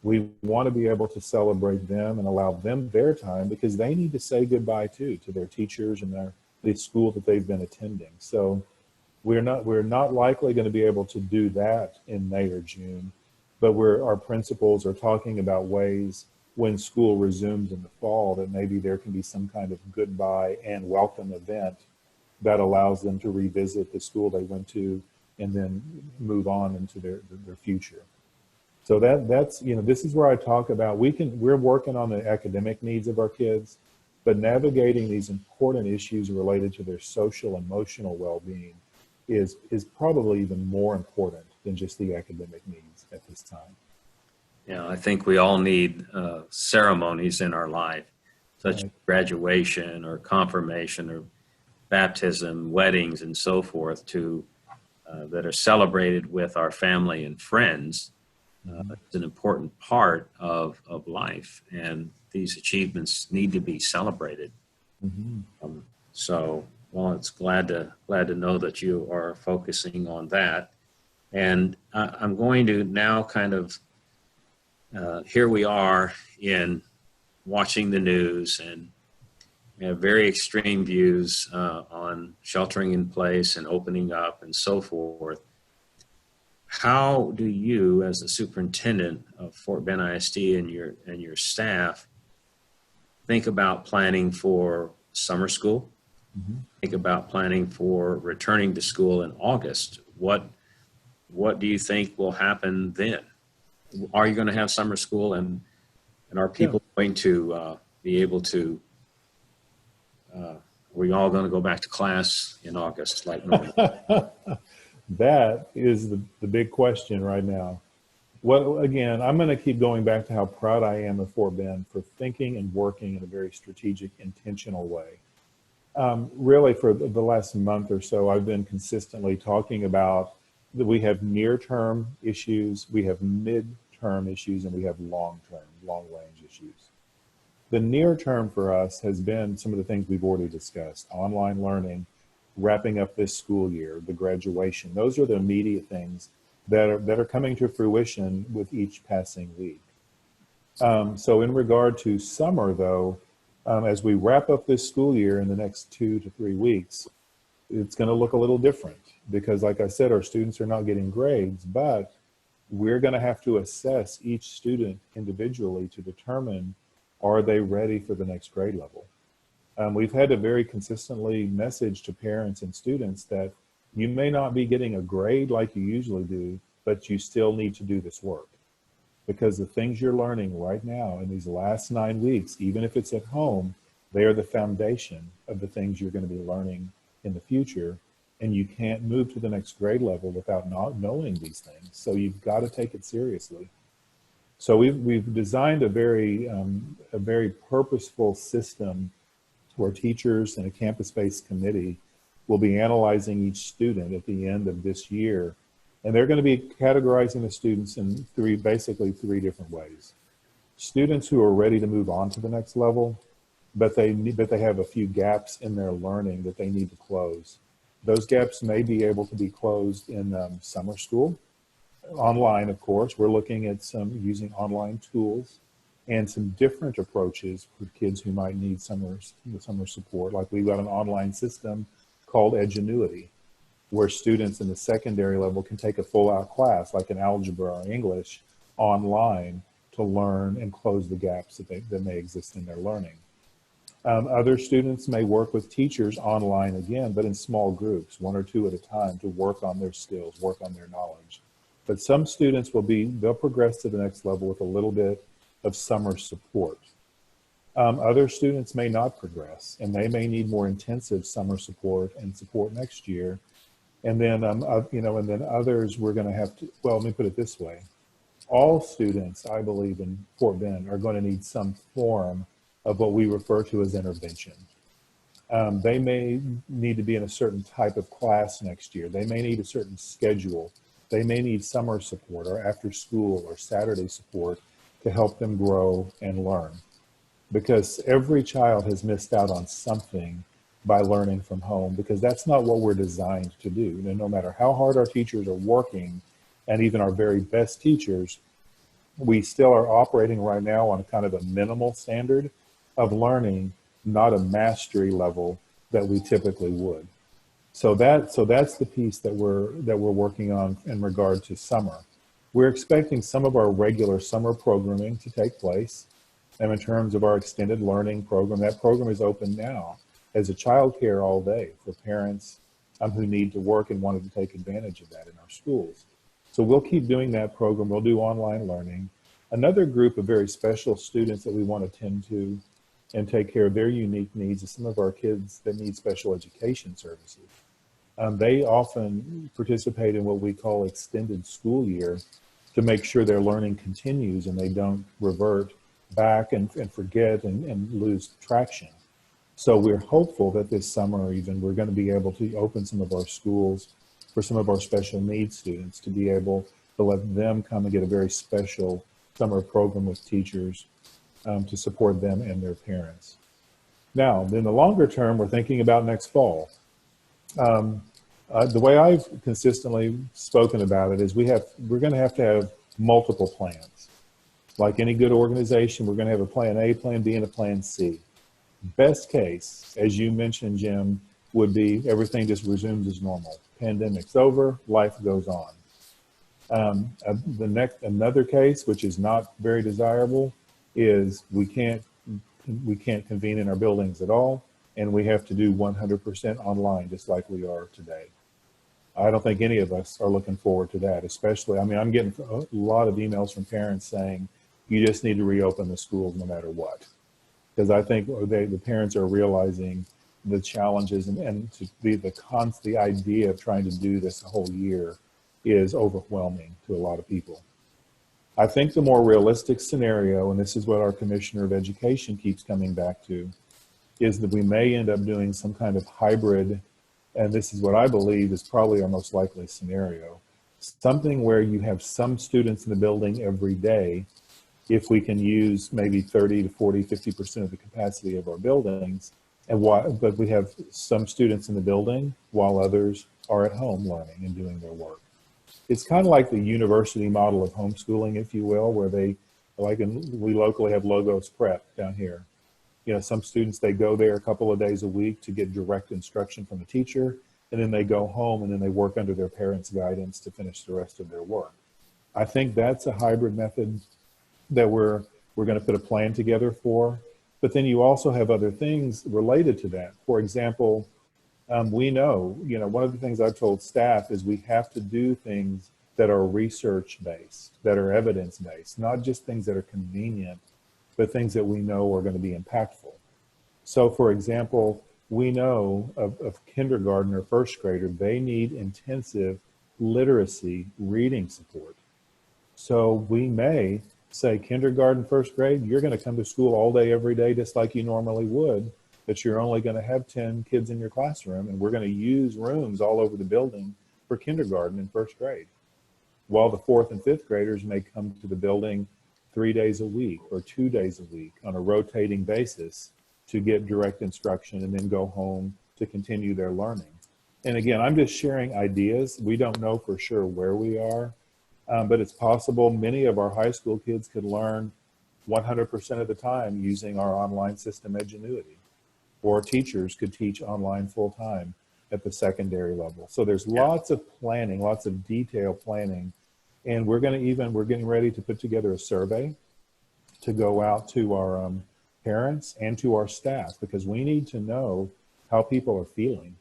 We want to be able to celebrate them and allow them their time, because they need to say goodbye too to their teachers and the school that they've been attending. So we're not likely going to be able to do that in May or June, but our principals are talking about ways when school resumes in the fall that maybe there can be some kind of goodbye and welcome event that allows them to revisit the school they went to and then move on into their future. So that's, you know, this is where I talk about, we're working on the academic needs of our kids, but navigating these important issues related to their social, emotional well-being is probably even more important than just the academic needs at this time. Yeah, I think we all need ceremonies in our life, such as graduation or confirmation or baptism, weddings, and so forth, that are celebrated with our family and friends. It's an important part of life, and these achievements need to be celebrated. Well, it's glad to know that you are focusing on that. And I'm going to now kind of, here we are in watching the news, and we have very extreme views on sheltering in place and opening up and so forth. How do you, as the superintendent of Fort Bend ISD and your staff, think about planning for summer school think about planning for returning to school in August, what do you think will happen then? Are you going to have summer school, and are people going to be able to, are we all going to go back to class in August like normal? That is the big question right now. Well, again, I'm going to keep going back to how proud I am of Fort Bend for thinking and working in a very strategic, intentional way. Really, for the last month or so, I've been consistently talking about that we have near-term issues, we have mid-term issues, and we have long-term, long-range issues. The near-term for us has been some of the things we've already discussed: online learning, wrapping up this school year, the graduation. Those are the immediate things that are coming to fruition with each passing week. So in regard to summer, though, as we wrap up this school year in the next 2 to 3 weeks, it's going to look a little different because, like I said, our students are not getting grades, but we're going to have to assess each student individually to determine, are they ready for the next grade level? We've had to very consistently message to parents and students that you may not be getting a grade like you usually do, but you still need to do this work. Because the things you're learning right now in these last 9 weeks, even if it's at home, they are the foundation of the things you're going to be learning in the future. And you can't move to the next grade level without not knowing these things. So you've got to take it seriously. So we've designed a very purposeful system where teachers and a campus-based committee will be analyzing each student at the end of this year. And they're going to be categorizing the students in basically three different ways. Students who are ready to move on to the next level, but they have a few gaps in their learning that they need to close. Those gaps may be able to be closed in summer school. Online, of course, we're looking at using online tools and some different approaches for kids who might need summer support. Like we've got an online system called Edgenuity, where students in the secondary level can take a full-out class, like an algebra or English, online to learn and close the gaps that may exist in their learning. Other students may work with teachers online again, but in small groups, 1 or 2 at a time, to work on their skills, work on their knowledge. But some students they'll progress to the next level with a little bit of summer support. Other students may not progress, and they may need more intensive summer support and support next year. And then, and then others we're going to have to, well, let me put it this way. All students, I believe, in Fort Bend are going to need some form of what we refer to as intervention. They may need to be in a certain type of class next year. They may need a certain schedule. They may need summer support or after school or Saturday support to help them grow and learn. Because every child has missed out on something by learning from home, because that's not what we're designed to do. No matter how hard our teachers are working, and even our very best teachers, we still are operating right now on kind of a minimal standard of learning, not a mastery level that we typically would. So that's the piece that we're working on in regard to summer. We're expecting some of our regular summer programming to take place. And in terms of our extended learning program, that program is open now as a childcare all day for parents who need to work and wanted to take advantage of that in our schools. So we'll keep doing that program. We'll do online learning. Another group of very special students that we want to tend to and take care of their unique needs is some of our kids that need special education services. They often participate in what we call extended school year to make sure their learning continues and they don't revert back and forget and lose traction. So we're hopeful that this summer even we're going to be able to open some of our schools for some of our special needs students to be able to let them come and get a very special summer program with teachers to support them and their parents. Now, in the longer term, we're thinking about next fall. The way I've consistently spoken about it is we're going to have multiple plans. Like any good organization, we're going to have a plan A, plan B, and a plan C. Best case, as you mentioned, Jim, would be everything just resumes as normal. Pandemic's over, life goes on. Another case, which is not very desirable, is we can't convene in our buildings at all. and we have to do 100% online, just like we are today. I don't think any of us are looking forward to that, especially, I mean, I'm getting a lot of emails from parents saying, you just need to reopen the schools no matter what. Because I think the parents are realizing the challenges and to be the idea of trying to do this a whole year is overwhelming to a lot of people. I think the more realistic scenario, and this is what our Commissioner of Education keeps coming back to, is that we may end up doing some kind of hybrid, and this is what I believe is probably our most likely scenario, something where you have some students in the building every day, if we can use maybe 30 to 40, 50% of the capacity of our buildings, but we have some students in the building while others are at home learning and doing their work. It's kind of like the university model of homeschooling, if you will, where they, we locally have Logos Prep down here. You know, some students, they go there a couple of days a week to get direct instruction from the teacher, and then they go home and then they work under their parents' guidance to finish the rest of their work. I think that's a hybrid method that we're going to put a plan together for. But then you also have other things related to that. For example, we know, you know, one of the things I've told staff is we have to do things that are research-based, that are evidence-based, not just things that are convenient, but things that we know are going to be impactful. So, for example, we know of kindergarten or first grader, they need intensive literacy reading support. So we may say kindergarten, first grade, you're going to come to school all day, every day, just like you normally would, but you're only going to have 10 kids in your classroom, and we're going to use rooms all over the building for kindergarten and first grade. While the fourth and fifth graders may come to the building 3 days a week or 2 days a week on a rotating basis to get direct instruction and then go home to continue their learning. And again, I'm just sharing ideas. We don't know for sure where we are. But it's possible many of our high school kids could learn 100% of the time using our online system Edgenuity, or teachers could teach online full time at the secondary level. So there's lots of planning, lots of detailed planning, and we're getting ready to put together a survey to go out to our parents and to our staff, because we need to know how people are feeling.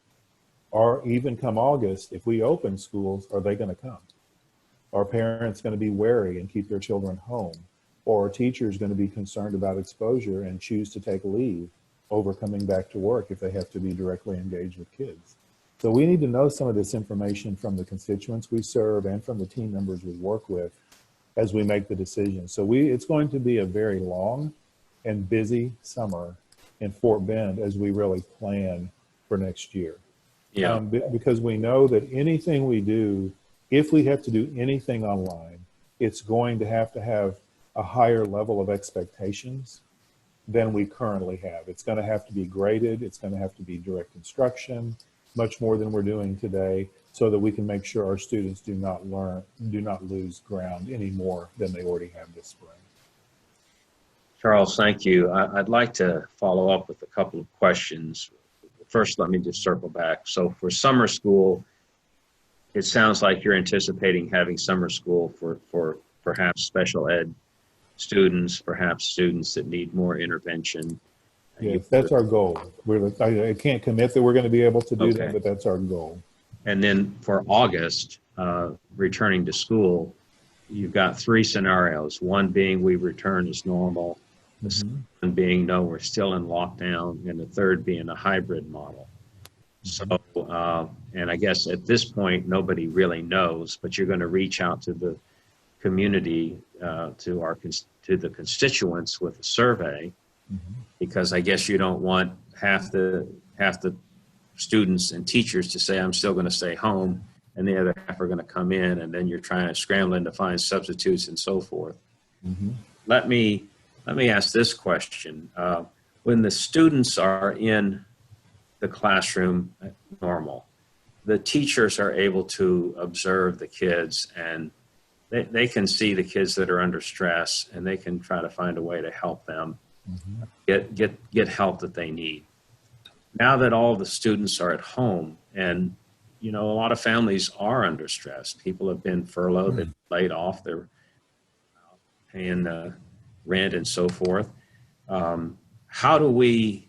Or even come August, if we open schools, are they going to come? Are parents going to be wary and keep their children home? Or are teachers going to be concerned about exposure and choose to take leave over coming back to work if they have to be directly engaged with kids? So we need to know some of this information from the constituents we serve and from the team members we work with as we make the decision. So it's going to be a very long and busy summer in Fort Bend as we really plan for next year. Yeah. Because we know that anything we do, if we have to do anything online, it's going to have a higher level of expectations than we currently have. It's going to have to be graded. It's going to have to be direct instruction, much more than we're doing today, so that we can make sure our students do not lose ground any more than they already have this spring. Charles, thank you. I'd like to follow up with a couple of questions. First, let me just circle back. So for summer school, it sounds like you're anticipating having summer school for perhaps special ed students, perhaps students that need more intervention. Yes, that's our goal. I can't commit that we're going to be able to do that, but that's our goal. And then for August, returning to school, you've got three scenarios. One being we return as normal, the second being no, we're still in lockdown, and the third being a hybrid model. So, and I guess at this point, nobody really knows, but you're going to reach out to the community, to the constituents with a survey, because I guess you don't want half the students and teachers to say, I'm still going to stay home, and the other half are going to come in, and then you're trying to scrambling to find substitutes and so forth. Let me ask this question. When the students are in the classroom normal, the teachers are able to observe the kids, and they can see the kids that are under stress, and they can try to find a way to help them get help that they need. Now that all the students are at home, and you know, a lot of families are under stress. People have been furloughed, they're laid off, they're paying rent and so forth. How do we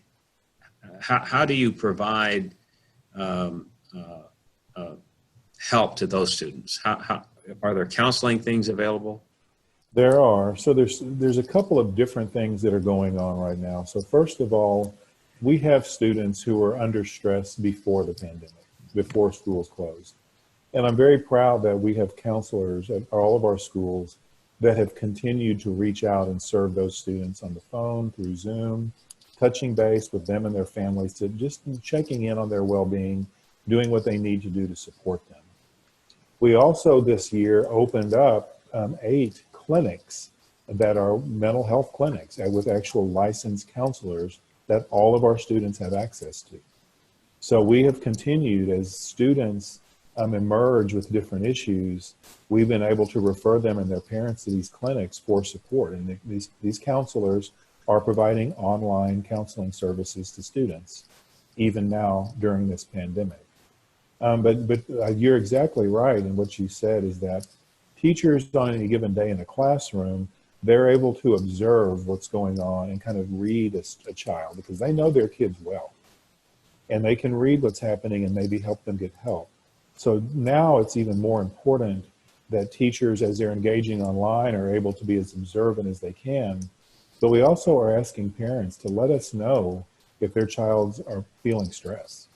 how do you provide help to those students? How are there counseling things available? There are. So there's a couple of different things that are going on right now. So first of all, we have students who are under stress before the pandemic, before schools closed. And I'm very proud that we have counselors at all of our schools that have continued to reach out and serve those students on the phone, through Zoom, touching base with them and their families, to just checking in on their well-being, doing what they need to do to support them. We also this year opened up 8 clinics that are mental health clinics with actual licensed counselors that all of our students have access to. So we have continued, as students emerge with different issues, we've been able to refer them and their parents to these clinics for support. And these counselors are providing online counseling services to students, even now during this pandemic. But you're exactly right in what you said, is that teachers on any given day in a classroom, they're able to observe what's going on and kind of read a child, because they know their kids well. And they can read what's happening and maybe help them get help. So now it's even more important that teachers, as they're engaging online, are able to be as observant as they can. But we also are asking parents to let us know if their childs are feeling stress.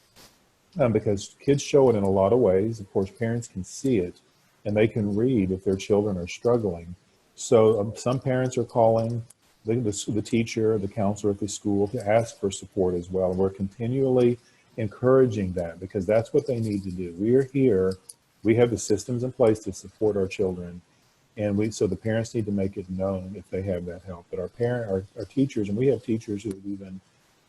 Because kids show it in a lot of ways. Of course, parents can see it, and they can read if their children are struggling. So some parents are calling the teacher, the counselor at the school to ask for support as well. And we're continually encouraging that, because that's what they need to do. We are here. We have the systems in place to support our children. And so the parents need to make it known if they have that help. But our teachers, and we have teachers who have even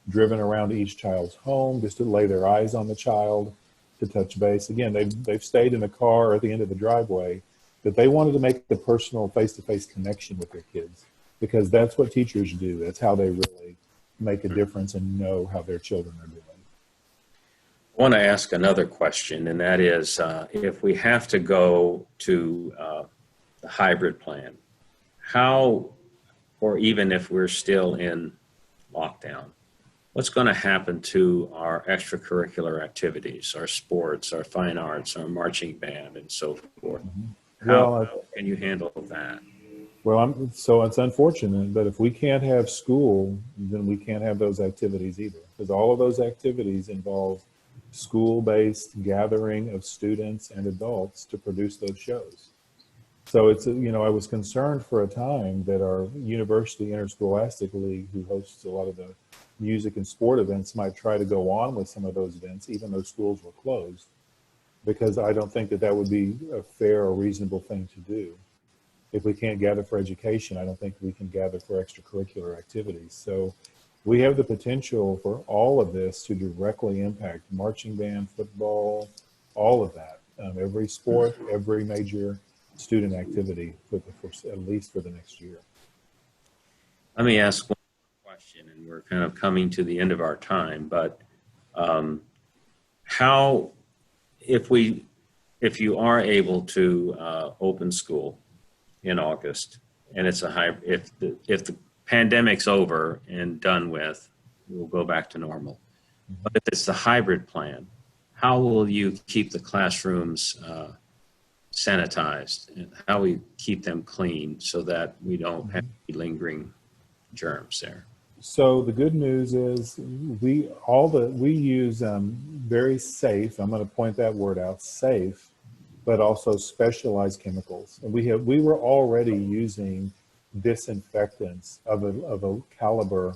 driven around to each child's home just to lay their eyes on the child, to touch base. Again, they've stayed in a car at the end of the driveway, but they wanted to make the personal face-to-face connection with their kids, because that's what teachers do. That's how they really make a difference and know how their children are doing. I want to ask another question, and that is, if we have to go to the hybrid plan, how, or even if we're still in lockdown, what's going to happen to our extracurricular activities, our sports, our fine arts, our marching band, and so forth? How can you handle that? Well, so it's unfortunate, but if we can't have school, then we can't have those activities either, because all of those activities involve school-based gathering of students and adults to produce those shows. So it's, I was concerned for a time that our university interscholastic league, who hosts a lot of the music and sport events, might try to go on with some of those events, even though schools were closed, because I don't think that would be a fair or reasonable thing to do. If we can't gather for education, I don't think we can gather for extracurricular activities. So we have the potential for all of this to directly impact marching band, football, all of that. Every sport, every major student activity, at least for the next year. Let me ask one question, and we're kind of coming to the end of our time, but how, if you are able to open school in August, and it's a hybrid, if the pandemic's over and done with, we'll go back to normal. But if it's the hybrid plan, how will you keep the classrooms sanitized, and how we keep them clean so that we don't have any lingering germs there? So the good news is we use very safe, I'm going to point that word out, safe, but also specialized chemicals. And we were already using disinfectants of a caliber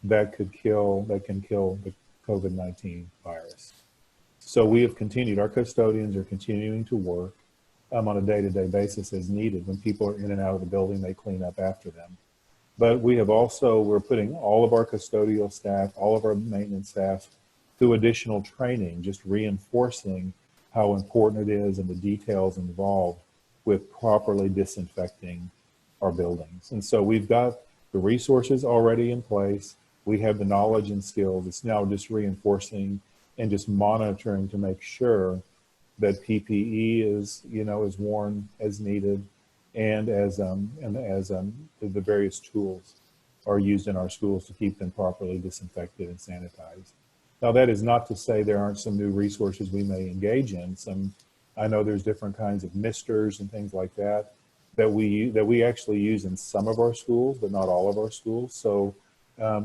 that can kill the COVID-19 virus. So we have continued, our custodians are continuing to work on a day-to-day basis as needed. When people are in and out of the building, they clean up after them. But we're putting all of our custodial staff, all of our maintenance staff through additional training, just reinforcing how important it is and the details involved with properly disinfecting our buildings. And so we've got the resources already in place. We have the knowledge and skills. It's now just reinforcing and just monitoring to make sure that PPE is worn as needed, and as the various tools are used in our schools to keep them properly disinfected and sanitized. Now, that is not to say there aren't some new resources we may engage in. I know there's different kinds of misters and things like that that we actually use in some of our schools, but not all of our schools. So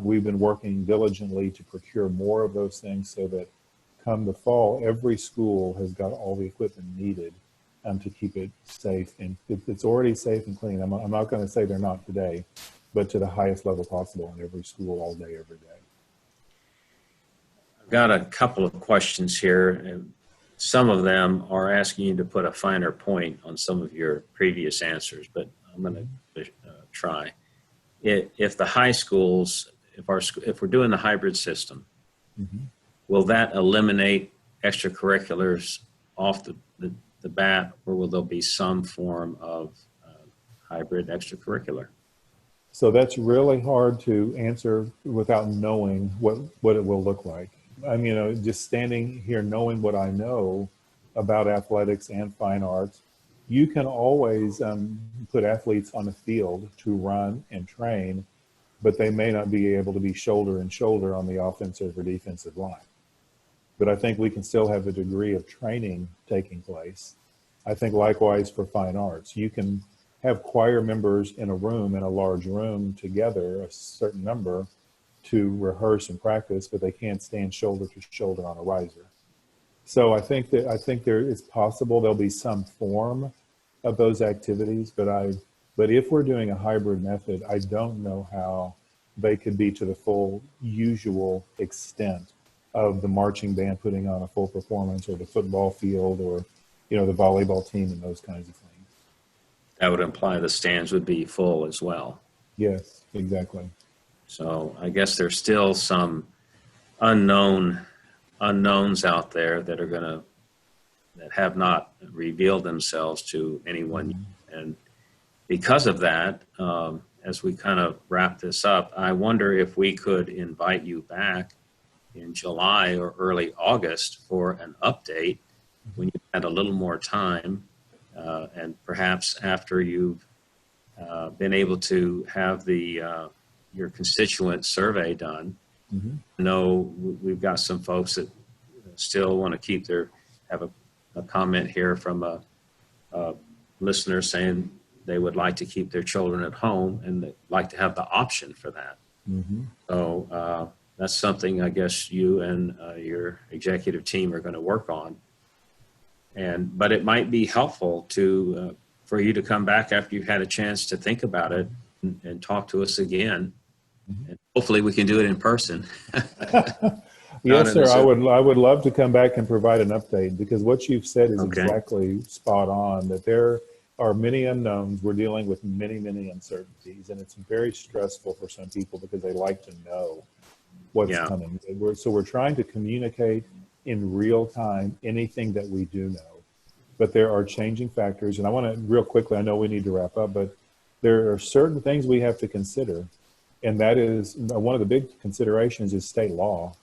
we've been working diligently to procure more of those things so that come the fall, every school has got all the equipment needed to keep it safe. And it's already safe and clean. I'm not going to say they're not today, but to the highest level possible in every school, all day, every day. I've got a couple of questions here. Some of them are asking you to put a finer point on some of your previous answers, but I'm going to try. If the high schools, if we're doing the hybrid system, will that eliminate extracurriculars off the bat, or will there be some form of hybrid extracurricular? So that's really hard to answer without knowing what it will look like. I mean, just standing here knowing what I know about athletics and fine arts, you can always put athletes on the field to run and train, but they may not be able to be shoulder and shoulder on the offensive or defensive line. But I think we can still have a degree of training taking place. I think likewise for fine arts, you can have choir members in a room, in a large room together, a certain number, to rehearse and practice, but they can't stand shoulder to shoulder on a riser. So I think it's possible there'll be some form of those activities, but if we're doing a hybrid method, I don't know how they could be to the full usual extent of the marching band putting on a full performance, or the football field, or the volleyball team, and those kinds of things. That would imply the stands would be full as well. Yes, exactly. So I guess there's still some unknowns out there that have not revealed themselves to anyone. And because of that, as we kind of wrap this up, I wonder if we could invite you back in July or early August for an update when you've had a little more time, and perhaps after you've been able to have your constituent survey done. I know we've got some folks that still want to have a comment here from a listener saying they would like to keep their children at home, and they'd like to have the option for that. So that's something I guess you and your executive team are going to work on. But it might be helpful for you to come back after you've had a chance to think about it and talk to us again. And hopefully we can do it in person. Yes, sir. I would love to come back and provide an update, because what you've said is exactly spot on, that there are many unknowns. We're dealing with many, many uncertainties, and it's very stressful for some people because they like to know what's coming. So we're trying to communicate in real time anything that we do know, but there are changing factors. And I want to real quickly, I know we need to wrap up, but there are certain things we have to consider. And that is one of the big considerations is state law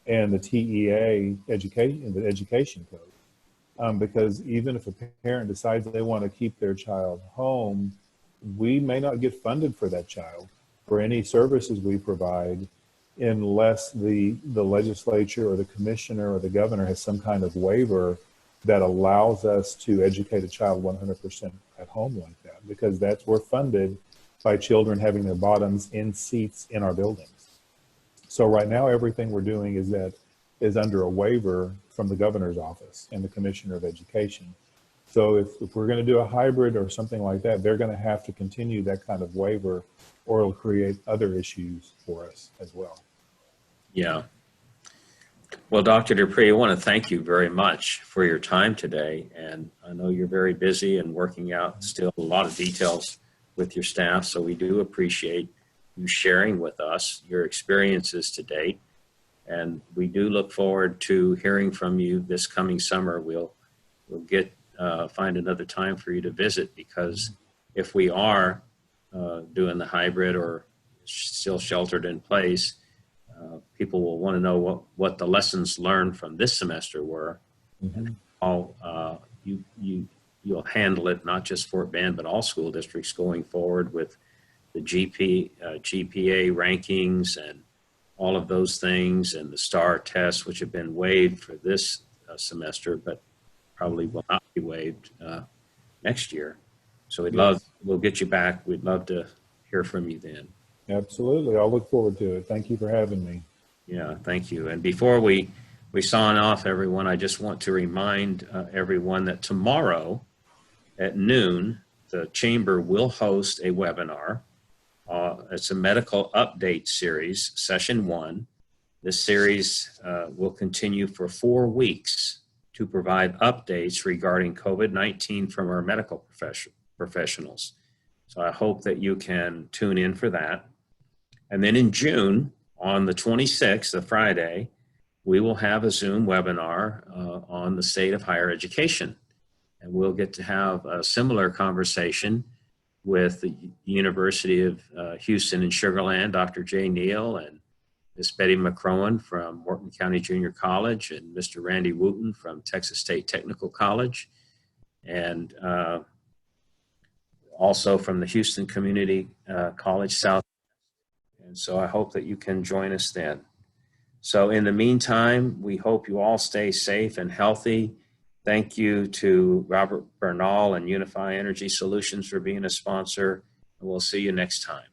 and the TEA education code. Because even if a parent decides they want to keep their child home, we may not get funded for that child for any services we provide unless the legislature or the commissioner or the governor has some kind of waiver that allows us to educate a child 100% at home like that, because we're funded by children having their bottoms in seats in our buildings. So right now, everything we're doing is under a waiver from the governor's office and the commissioner of education. So if we're going to do a hybrid or something like that, they're going to have to continue that kind of waiver, or it'll create other issues for us as well. Yeah. Well, Dr. Dupree, I want to thank you very much for your time today. And I know you're very busy and working out still a lot of details with your staff. So we do appreciate you sharing with us your experiences to date. And we do look forward to hearing from you this coming summer. We'll find another time for you to visit, because if we are doing the hybrid or still sheltered in place, people will want to know what the lessons learned from this semester were, and how you'll handle it, not just Fort Bend, but all school districts going forward with the GPA rankings and all of those things and the STAR tests, which have been waived for this semester, but probably will not be waived next year. So we'll get you back. We'd love to hear from you then. Absolutely. I'll look forward to it. Thank you for having me. Yeah, thank you. And before we sign off, everyone, I just want to remind everyone that tomorrow at noon, the Chamber will host a webinar. It's a medical update series, session 1. This series will continue for 4 weeks to provide updates regarding COVID-19 from our medical professionals. So I hope that you can tune in for that. And then in June, on the 26th, a Friday, we will have a Zoom webinar on the state of higher education. And we'll get to have a similar conversation with the University of Houston and Sugar Land, Dr. Jay Neal and Ms. Betty McCrowan from Morton County Junior College and Mr. Randy Wooten from Texas State Technical College, and also from the Houston Community College South. And so I hope that you can join us then. So in the meantime, we hope you all stay safe and healthy. Thank you to Robert Bernal and Unify Energy Solutions for being a sponsor, and we'll see you next time.